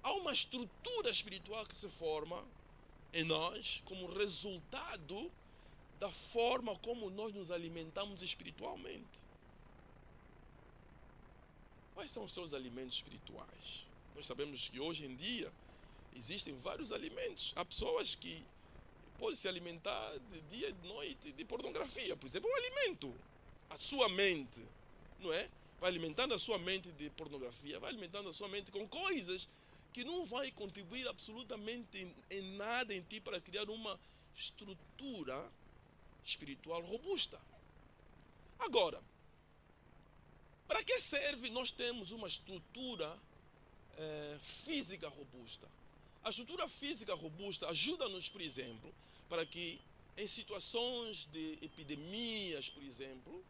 há uma estrutura espiritual que se forma em nós como resultado da forma como nós nos alimentamos espiritualmente. Quais são os seus alimentos espirituais? Nós sabemos que hoje em dia existem vários alimentos. Há pessoas que podem se alimentar de dia e de noite de pornografia. Por exemplo, é um alimento. A sua mente, não é? Vai alimentando a sua mente de pornografia, vai alimentando a sua mente com coisas que não vai contribuir absolutamente em nada em ti para criar uma estrutura espiritual robusta. Agora, para que serve nós termos uma estrutura física robusta? A estrutura física robusta ajuda-nos, por exemplo, para que em situações de epidemias, por exemplo,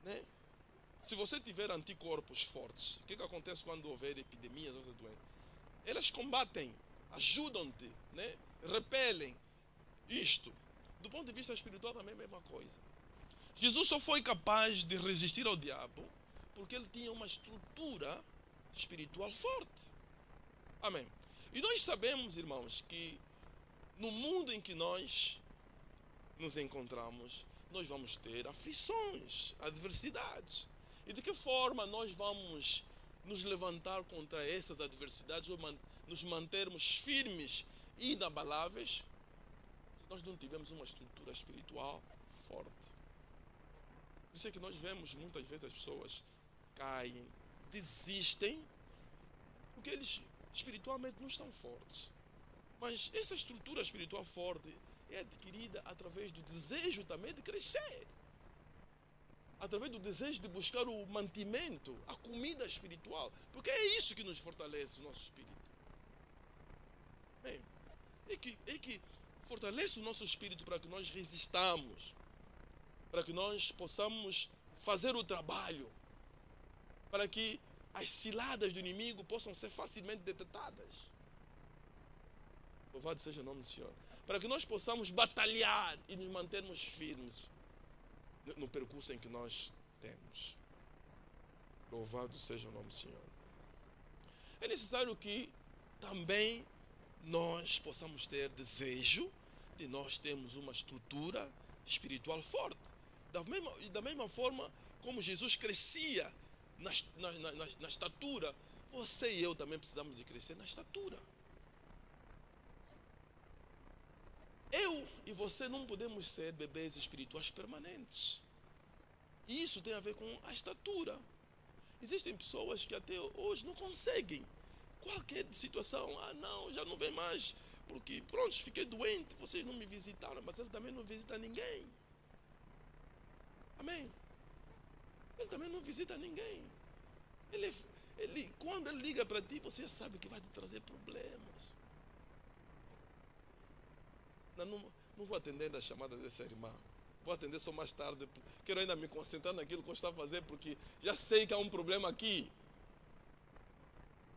né, se você tiver anticorpos fortes, o que acontece quando houver epidemias ou doenças? Elas combatem, ajudam-te, né, repelem isto. Do ponto de vista espiritual também é a mesma coisa. Jesus só foi capaz de resistir ao diabo porque ele tinha uma estrutura espiritual forte. Amém. E nós sabemos, irmãos, que no mundo em que nós nos encontramos, nós vamos ter aflições, adversidades. E de que forma nós vamos nos levantar contra essas adversidades ou nos mantermos firmes e inabaláveis se nós não tivermos uma estrutura espiritual forte? Por isso é que nós vemos muitas vezes as pessoas caem, desistem, porque eles espiritualmente não estão fortes. Mas essa estrutura espiritual forte é adquirida através do desejo também de crescer, através do desejo de buscar o mantimento, a comida espiritual, porque é isso que nos fortalece o nosso espírito. Bem, é que fortalece o nosso espírito para que nós resistamos, para que nós possamos fazer o trabalho, para que as ciladas do inimigo possam ser facilmente detectadas. Louvado seja o nome do Senhor. Para que nós possamos batalhar e nos mantermos firmes no percurso em que nós temos. Louvado seja o nome do Senhor. É necessário que também nós possamos ter desejo de nós termos uma estrutura espiritual forte. Da mesma forma como Jesus crescia na estatura, você e eu também precisamos de crescer na estatura. Eu e você não podemos ser bebês espirituais permanentes. E isso tem a ver com a estatura. Existem pessoas que até hoje não conseguem. Qualquer situação, não, já não vem mais, porque pronto, fiquei doente, vocês não me visitaram, mas ele também não visita ninguém. Amém? Ele também não visita ninguém. Quando ele liga para ti, você sabe que vai te trazer problemas. Não vou atender a chamada dessa irmã. Vou atender só mais tarde. Quero ainda me concentrar naquilo que eu estou a fazer, porque já sei que há um problema aqui.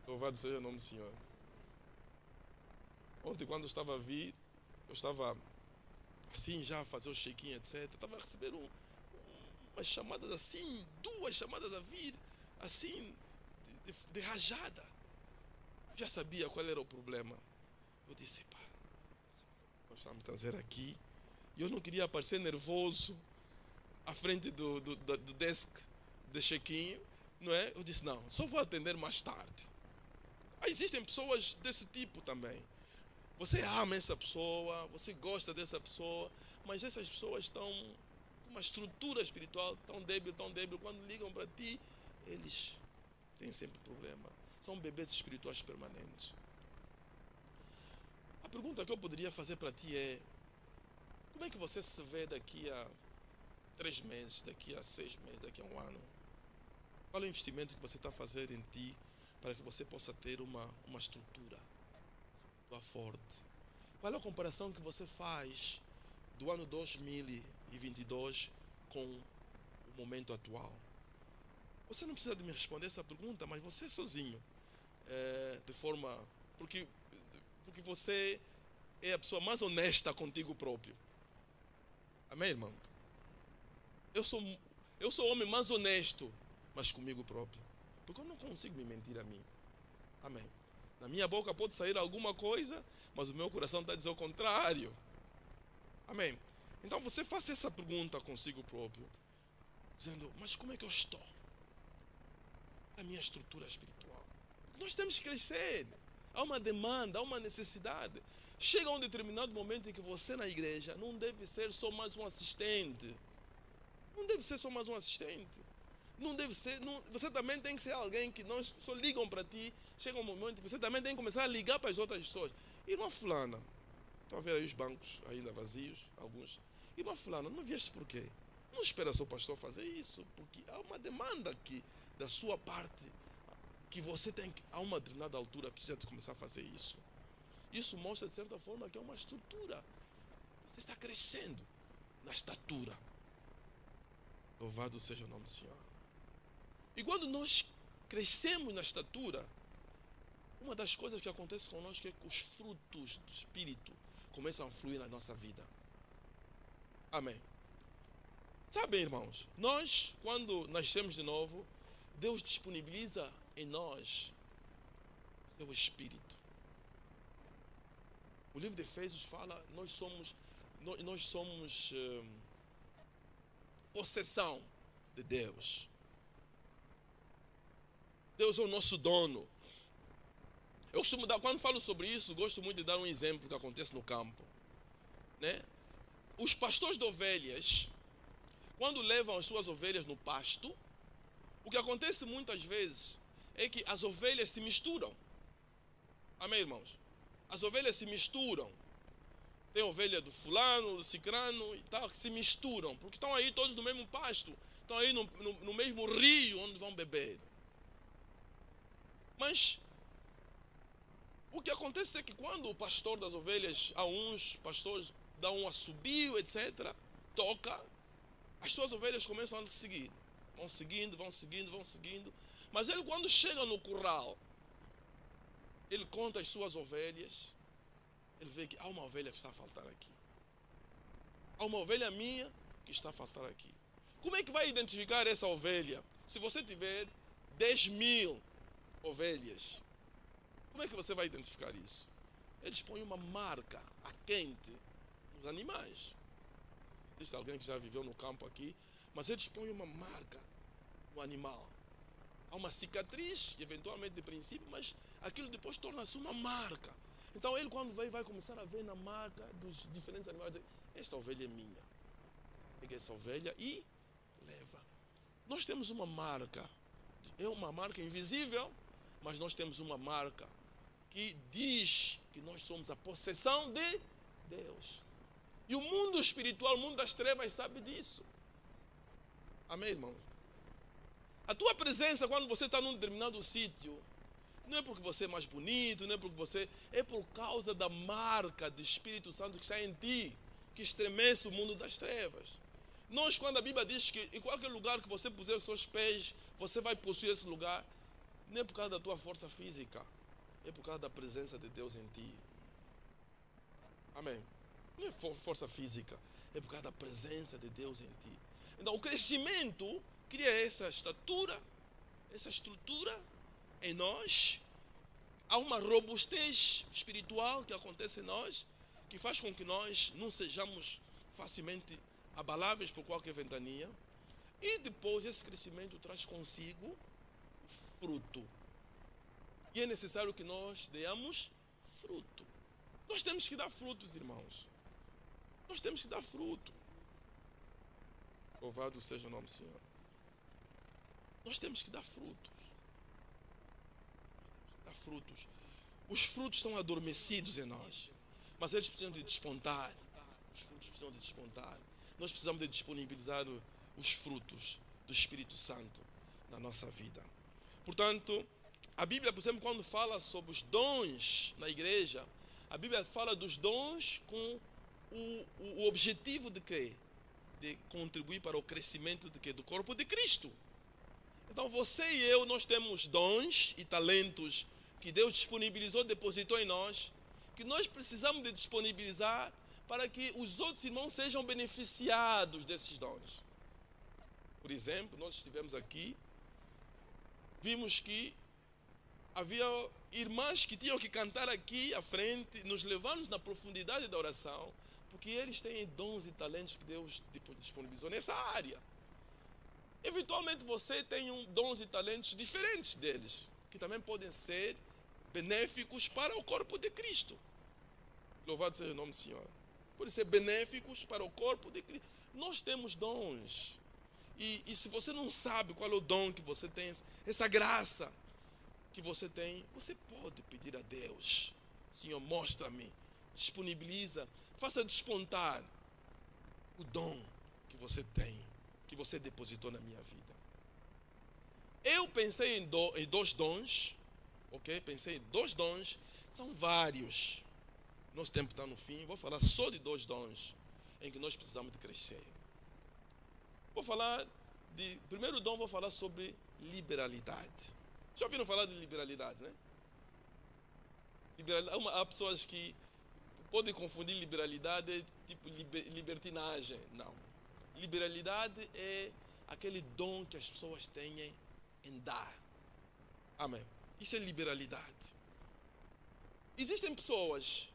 Louvado seja o nome do Senhor. Ontem, quando eu estava a vir, eu estava assim já a fazer o check-in, etc. Eu estava a receber umas chamadas assim, 2 chamadas a vir, assim, de rajada. Já sabia qual era o problema. Eu disse, pá, nós estamos me trazer aqui. E eu não queria aparecer nervoso à frente do desk de check-in, não é? Eu disse, não, só vou atender mais tarde. Existem pessoas desse tipo também. Você ama essa pessoa, você gosta dessa pessoa, mas essas pessoas estão com uma estrutura espiritual tão débil, quando ligam para ti, eles têm sempre problema. São bebês espirituais permanentes. A pergunta que eu poderia fazer para ti é: como é que você se vê daqui a 3 meses, daqui a 6 meses, daqui a 1 ano? Qual é o investimento que você está a fazer em ti para que você possa ter uma estrutura forte? Qual é a comparação que você faz do ano 2022 com o momento atual? Você não precisa de me responder essa pergunta, mas você sozinho, de forma... Porque você é a pessoa mais honesta contigo próprio. Amém, irmão? Eu sou o homem mais honesto, mas comigo próprio. Porque eu não consigo me mentir a mim. Amém? Na minha boca pode sair alguma coisa, mas o meu coração está a dizer o contrário. Amém? Então você faça essa pergunta consigo próprio, dizendo, mas como é que eu estou? A minha estrutura espiritual. Nós temos que crescer. Há uma demanda, há uma necessidade. Chega um determinado momento em que você na igreja não deve ser só mais um assistente. Não deve ser só mais um assistente. Não deve ser, você também tem que ser alguém que não só ligam para ti. Chega um momento que você também tem que começar a ligar para as outras pessoas. Irmã fulana, estão a ver aí os bancos ainda vazios, alguns. Irmã fulana, não vieste por quê? Não espera só o pastor fazer isso, porque há uma demanda aqui da sua parte, que você tem que, a uma determinada altura, precisa de começar a fazer isso. Isso mostra de certa forma que é uma estrutura. Você está crescendo na estatura. Louvado seja o nome do Senhor. E quando nós crescemos na estatura, uma das coisas que acontece conosco é que os frutos do Espírito começam a fluir na nossa vida. Amém. Sabem, irmãos, nós, quando nascemos de novo, Deus disponibiliza em nós o seu Espírito. O livro de Efésios fala, nós somos possessão de Deus. Deus é o nosso dono. Eu costumo dar, quando falo sobre isso, gosto muito de dar um exemplo que acontece no campo, né? Os pastores de ovelhas, quando levam as suas ovelhas no pasto, o que acontece muitas vezes é que as ovelhas se misturam. Amém, irmãos? As ovelhas se misturam. Tem ovelha do fulano, do cicrano e tal, que se misturam, porque estão aí todos no mesmo pasto, estão aí no mesmo rio onde vão beber. Mas o que acontece é que quando o pastor das ovelhas, a uns pastores dão um assobio, etc., toca, as suas ovelhas começam a seguir. Vão seguindo. Mas ele, quando chega no curral, ele conta as suas ovelhas, ele vê que há uma ovelha que está a faltar aqui. Há uma ovelha minha que está a faltar aqui. Como é que vai identificar essa ovelha? Se você tiver 10.000 ovelhas, como é que você vai identificar isso? Eles põem uma marca a quente nos animais. Existe alguém que já viveu no campo aqui, mas eles põem uma marca no animal. Há uma cicatriz, eventualmente de princípio, mas aquilo depois torna-se uma marca. Então ele, quando vai começar a ver na marca dos diferentes animais, diz, esta ovelha é minha. Pega essa ovelha e leva. Nós temos uma marca, é uma marca invisível, mas nós temos uma marca que diz que nós somos a possessão de Deus. E o mundo espiritual, o mundo das trevas, sabe disso. Amém, irmãos? A tua presença, quando você está num determinado sítio, não é porque você é mais bonito, não é porque você... É por causa da marca do Espírito Santo que está em ti, que estremece o mundo das trevas. Nós, quando a Bíblia diz que em qualquer lugar que você puser os seus pés, você vai possuir esse lugar, não é por causa da tua força física, é por causa da presença de Deus em ti. Amém? Não é força física, é por causa da presença de Deus em ti. Então, o crescimento cria essa estatura, essa estrutura em nós. Há uma robustez espiritual que acontece em nós, que faz com que nós não sejamos facilmente abaláveis por qualquer ventania. E depois esse crescimento traz consigo fruto. E é necessário que nós demos fruto. Nós temos que dar frutos, irmãos. Nós temos que dar fruto. Louvado seja o nome do Senhor. Nós temos que dar frutos. Dar frutos. Os frutos estão adormecidos em nós, mas eles precisam de despontar. Os frutos precisam de despontar. Nós precisamos de disponibilizar os frutos do Espírito Santo na nossa vida. Portanto, a Bíblia, por exemplo, quando fala sobre os dons na igreja, a Bíblia fala dos dons com o objetivo de quê? De contribuir para o crescimento de quê? Do corpo de Cristo. Então você e eu, nós temos dons e talentos que Deus disponibilizou, depositou em nós, que nós precisamos de disponibilizar para que os outros irmãos sejam beneficiados desses dons. Por exemplo, nós estivemos aqui, vimos que havia irmãs que tinham que cantar aqui à frente, nos levando na profundidade da oração, porque eles têm dons e talentos que Deus disponibilizou nessa área. Eventualmente você tem dons e talentos diferentes deles, que também podem ser benéficos para o corpo de Cristo. Louvado seja o nome do Senhor. Podem ser benéficos para o corpo de Cristo. Nós temos dons. E se você não sabe qual é o dom que você tem, essa graça que você tem, você pode pedir a Deus: Senhor, mostra-me, disponibiliza, faça despontar o dom que você tem, que você depositou na minha vida. Eu pensei em dois dons, ok? Pensei em dois dons, são vários. Nosso tempo está no fim, vou falar só de dois dons em que nós precisamos de crescer. Vou falar primeiro dom, vou falar sobre liberalidade. Já ouviram falar de liberalidade, né? Há pessoas que podem confundir liberalidade tipo libertinagem. Não. Liberalidade é aquele dom que as pessoas têm em dar. Amém. Isso é liberalidade. Existem pessoas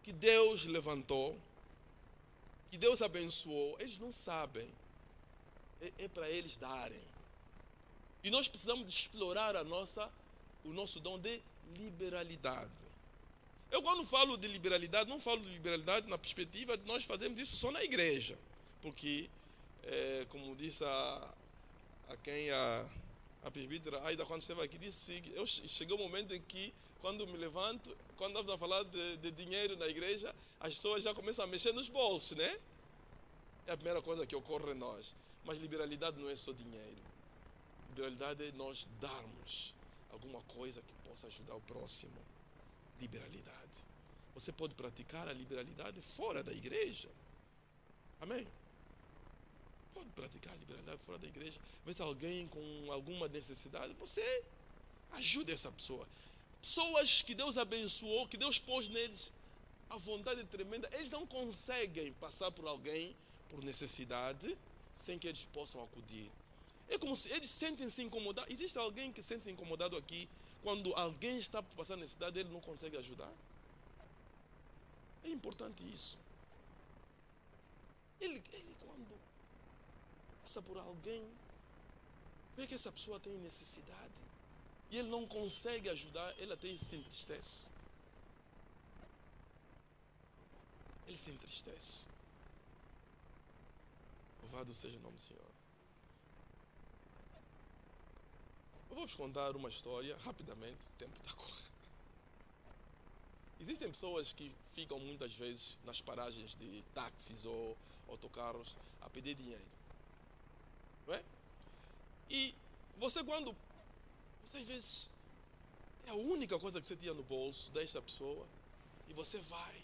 que Deus levantou, que Deus abençoou, eles não sabem. É para eles darem. E nós precisamos de explorar o nosso dom de liberalidade. Eu, quando falo de liberalidade, não falo de liberalidade na perspectiva de nós fazermos isso só na igreja. Porque, como disse a presbítera Aida, quando esteve aqui, disse que chegou um momento em que, quando me levanto, quando estamos a falar de dinheiro na igreja, as pessoas já começam a mexer nos bolsos, né? É a primeira coisa que ocorre em nós. Mas liberalidade não é só dinheiro. Liberalidade é nós darmos alguma coisa que possa ajudar o próximo. Liberalidade. Você pode praticar a liberalidade fora da igreja. Amém? Pode praticar a liberalidade fora da igreja. Vê se alguém com alguma necessidade, você ajuda essa pessoa. Pessoas que Deus abençoou, que Deus pôs neles a vontade tremenda, eles não conseguem passar por alguém por necessidade sem que eles possam acudir. É como se eles sentem-se incomodados. Existe alguém que sente-se incomodado aqui quando alguém está passando necessidade e ele não consegue ajudar? É importante isso. Ele quando passa por alguém, vê que essa pessoa tem necessidade e ele não consegue ajudar, ele até se entristece. Ele se entristece. Louvado seja o nome do Senhor. Eu vou vos contar uma história rapidamente, o tempo está correndo. Existem pessoas que ficam muitas vezes nas paragens de táxis ou autocarros a pedir dinheiro. Não é? E você você às vezes é a única coisa que você tinha no bolso dessa pessoa e você vai.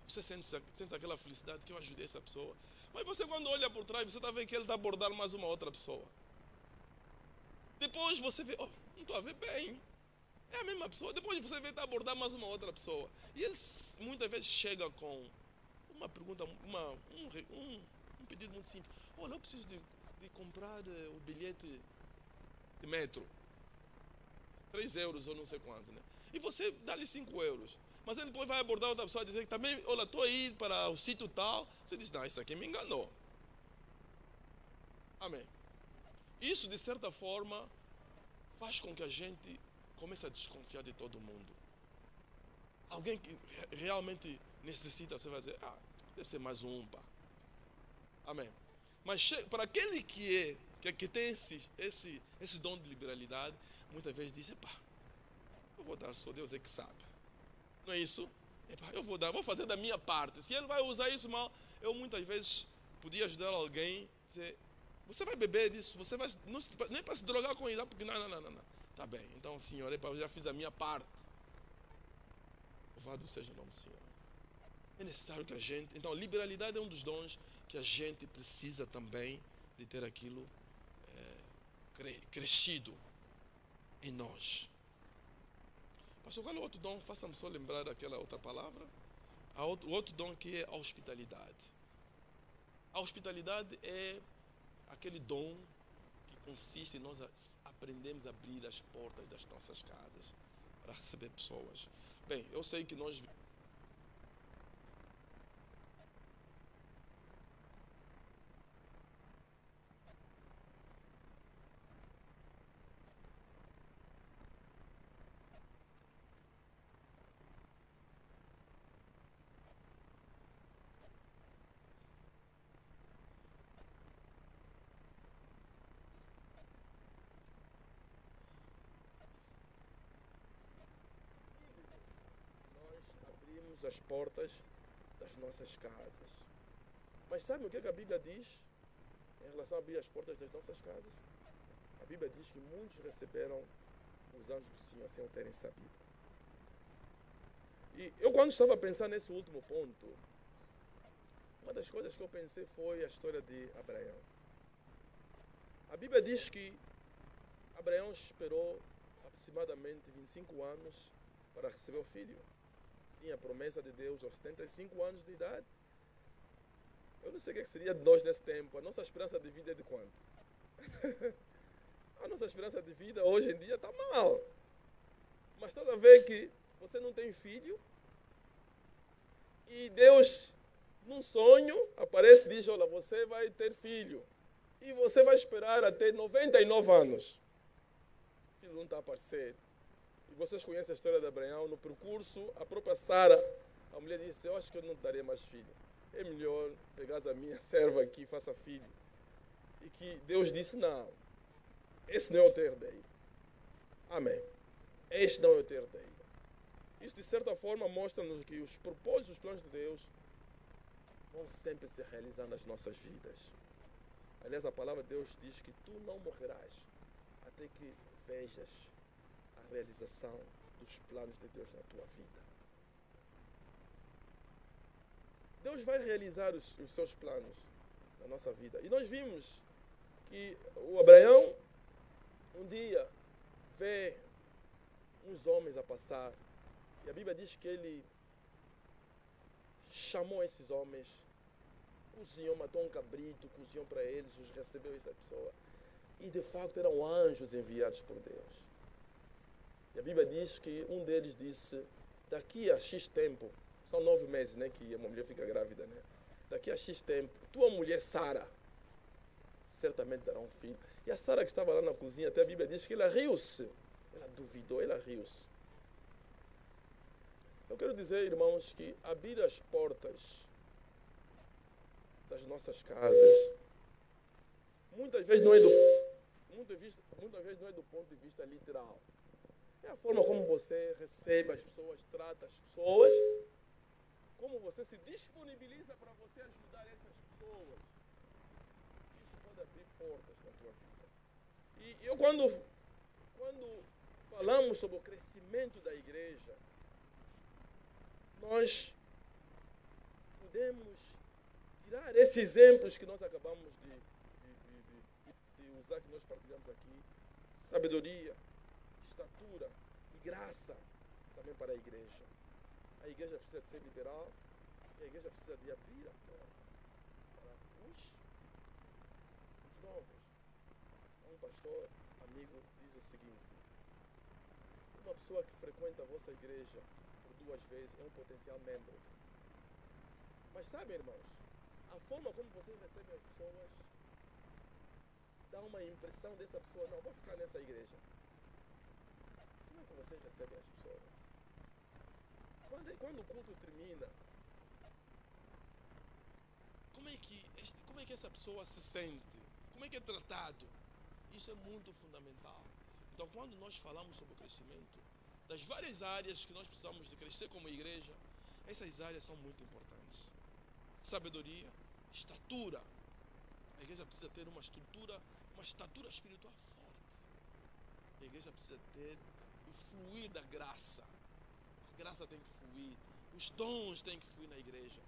Você sente aquela felicidade que eu ajudei essa pessoa. Mas você quando olha por trás, você está vendo que ele está a abordar mais uma outra pessoa. Depois você vê, não estou a ver bem. É a mesma pessoa. Depois você vê que está a abordar mais uma outra pessoa. E ele muitas vezes chega com uma pergunta, um pedido muito simples. Olha, eu preciso de comprar o bilhete de metro. 3 euros ou não sei quanto, né? E você dá-lhe 5 euros. Mas ele depois vai abordar outra pessoa e dizer que também, olha, estou aí para o sítio tal. Você diz, não, isso aqui me enganou. Amém. Isso, de certa forma, faz com que a gente comece a desconfiar de todo mundo. Alguém que realmente necessita, você vai dizer, deve ser mais um, pá. Amém. Mas para aquele que tem esse dom de liberalidade, muitas vezes diz, eu vou dar, só Deus é que sabe. Não é isso? Eu vou fazer da minha parte. Se ele vai usar isso mal, eu muitas vezes podia ajudar alguém, dizer, você vai beber disso, você vai, não, nem para se drogar com isso, porque não. Tá bem, então Senhor, eu já fiz a minha parte. Louvado seja o nome do Senhor. É necessário que a gente, então liberalidade é um dos dons que a gente precisa também de ter aquilo crescido em nós. Pastor, qual é o outro dom? Faça-me só lembrar aquela outra palavra. O outro dom que é a hospitalidade. A hospitalidade é aquele dom que consiste em nós aprendemos a abrir as portas das nossas casas para receber pessoas. Bem, eu sei que nós abrimos as portas das nossas casas. Mas sabe o que a Bíblia diz em relação a abrir as portas das nossas casas? A Bíblia diz que muitos receberam os anjos do Senhor sem o terem sabido. E eu quando estava a pensar nesse último ponto, uma das coisas que eu pensei foi a história de Abraão. A Bíblia diz que Abraão esperou aproximadamente 25 anos para receber o filho. Tinha a promessa de Deus aos 75 anos de idade. Eu não sei o que seria de nós nesse tempo. A nossa esperança de vida é de quanto? A nossa esperança de vida hoje em dia está mal. Mas toda vez que você não tem filho e Deus, num sonho, aparece e diz, olha, você vai ter filho. E você vai esperar até 99 anos. O filho não está a aparecer. E vocês conhecem a história de Abraão. No percurso, a própria Sara, a mulher disse, eu acho que eu não darei mais filho. É melhor pegar a minha serva aqui e faça filho. E que Deus disse, não. Esse não é o teu herdeiro. Amém. Este não é o teu herdeiro. Isso, de certa forma, mostra-nos que os propósitos, os planos de Deus vão sempre se realizar nas nossas vidas. Aliás, a palavra de Deus diz que tu não morrerás até que vejas a realização dos planos de Deus na tua vida. Deus vai realizar os seus planos na nossa vida. E nós vimos que o Abraão um dia vê uns homens a passar. E a Bíblia diz que ele chamou esses homens, cozinhou, matou um cabrito, cozinhou para eles, os recebeu essa pessoa. E de facto eram anjos enviados por Deus. E a Bíblia diz que um deles disse, daqui a X tempo, são 9 meses, né, que uma mulher fica grávida, né? Daqui a X tempo, tua mulher Sara certamente dará um filho. E a Sara, que estava lá na cozinha, até a Bíblia diz que ela riu-se. Ela duvidou, ela riu-se. Eu quero dizer, irmãos, que abrir as portas das nossas casas muitas vezes não é do ponto de vista literal. É a forma como você recebe as pessoas, trata as pessoas, como você se disponibiliza para você ajudar essas pessoas. Isso pode abrir portas na tua vida. E eu quando falamos sobre o crescimento da igreja, nós podemos tirar esses exemplos que nós acabamos de usar, que nós partilhamos aqui: sabedoria, estatura e graça também para a igreja. A igreja precisa de ser liberal, e a igreja precisa de abrir a porta para os novos. Um pastor amigo diz o seguinte: uma pessoa que frequenta a vossa igreja por 2 vezes é um potencial membro. Mas sabem, irmãos, a forma como vocês recebem as pessoas dá uma impressão dessa pessoa: não, vou ficar nessa igreja. Como é que vocês recebem as pessoas? Quando o culto termina, como é que essa pessoa se sente? Como é que é tratado? Isso é muito fundamental. Então, quando nós falamos sobre o crescimento, das várias áreas que nós precisamos de crescer como igreja, essas áreas são muito importantes. Sabedoria, estatura. A igreja precisa ter uma estatura espiritual forte. A igreja precisa ter o fluir da graça. A graça tem que fluir. Os dons têm que fluir na igreja,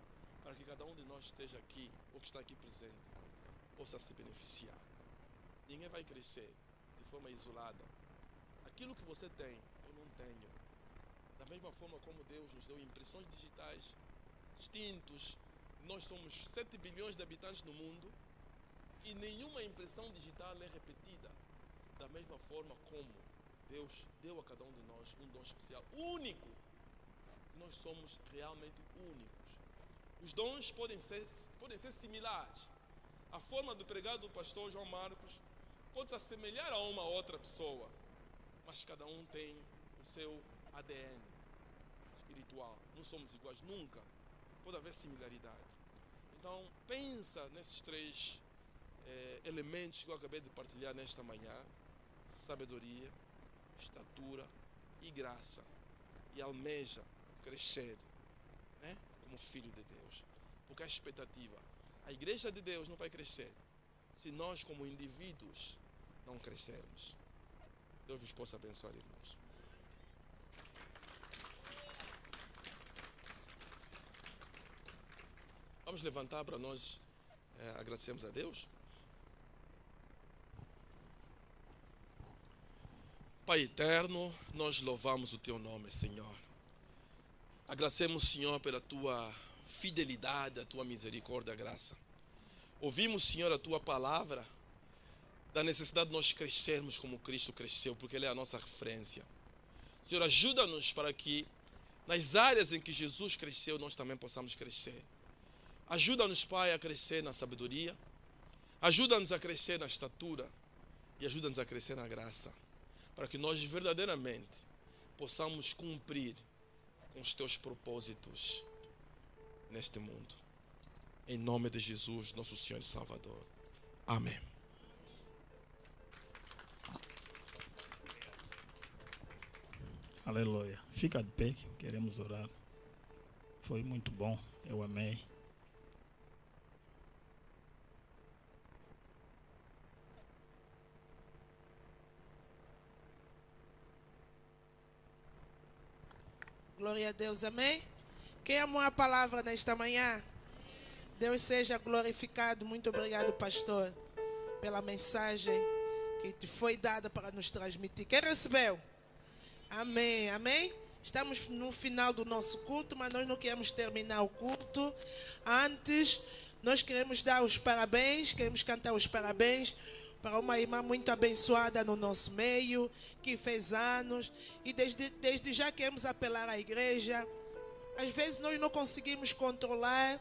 para que cada um de nós esteja aqui, ou que está aqui presente, possa se beneficiar. Ninguém vai crescer de forma isolada. Aquilo que você tem, eu não tenho. Da mesma forma como Deus nos deu impressões digitais distintos, nós somos 7 bilhões de habitantes no mundo e nenhuma impressão digital é repetida. Da mesma forma como Deus deu a cada um de nós um dom especial, único. Nós somos realmente únicos. Os dons podem ser similares. A forma de pregar do pastor João Marcos pode se assemelhar a uma outra pessoa, mas cada um tem o seu ADN espiritual. Não somos iguais nunca. Pode haver similaridade. Então, pensa nesses 3 elementos que eu acabei de partilhar nesta manhã: sabedoria, estatura e graça. E almeja crescer, né, como filho de Deus. Porque a expectativa, a igreja de Deus não vai crescer se nós como indivíduos não crescermos. Deus vos possa abençoar, irmãos. Vamos levantar para nós agradecermos a Deus. Pai eterno, nós louvamos o Teu nome, Senhor. Agradecemos, Senhor, pela Tua fidelidade, a Tua misericórdia e graça. Ouvimos, Senhor, a Tua palavra, da necessidade de nós crescermos como Cristo cresceu, porque Ele é a nossa referência. Senhor, ajuda-nos para que nas áreas em que Jesus cresceu, nós também possamos crescer. Ajuda-nos, Pai, a crescer na sabedoria. Ajuda-nos a crescer na estatura. E ajuda-nos a crescer na graça, para que nós verdadeiramente possamos cumprir com os Teus propósitos neste mundo. Em nome de Jesus, nosso Senhor e Salvador. Amém. Aleluia. Fica de pé, queremos orar. Foi muito bom, eu amei. Glória a Deus, amém? Quem amou a palavra nesta manhã? Deus seja glorificado. Muito obrigado, pastor, pela mensagem que te foi dada para nos transmitir. Quem recebeu? Amém, amém? Estamos no final do nosso culto, mas nós não queremos terminar o culto. Antes, nós queremos dar os parabéns, queremos cantar os parabéns para uma irmã muito abençoada no nosso meio, que fez anos. E desde já queremos apelar à igreja. Às vezes nós não conseguimos controlar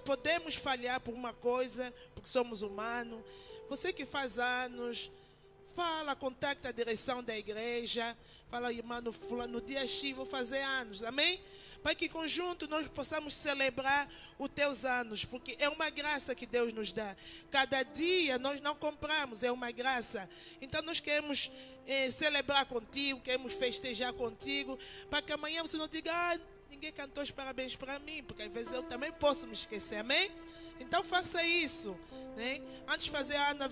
Podemos falhar por uma coisa, porque somos humanos. Você que faz anos, fala, contacta a direção da igreja. Fala, irmão, no dia X vou fazer anos, amém? Para que em conjunto nós possamos celebrar os teus anos, porque é uma graça que Deus nos dá. Cada dia nós não compramos, é uma graça. Então nós queremos celebrar contigo, queremos festejar contigo, para que amanhã você não diga, ninguém cantou os parabéns para mim, porque às vezes eu também posso me esquecer, amém? Então faça isso, né? Antes de fazer a Ana,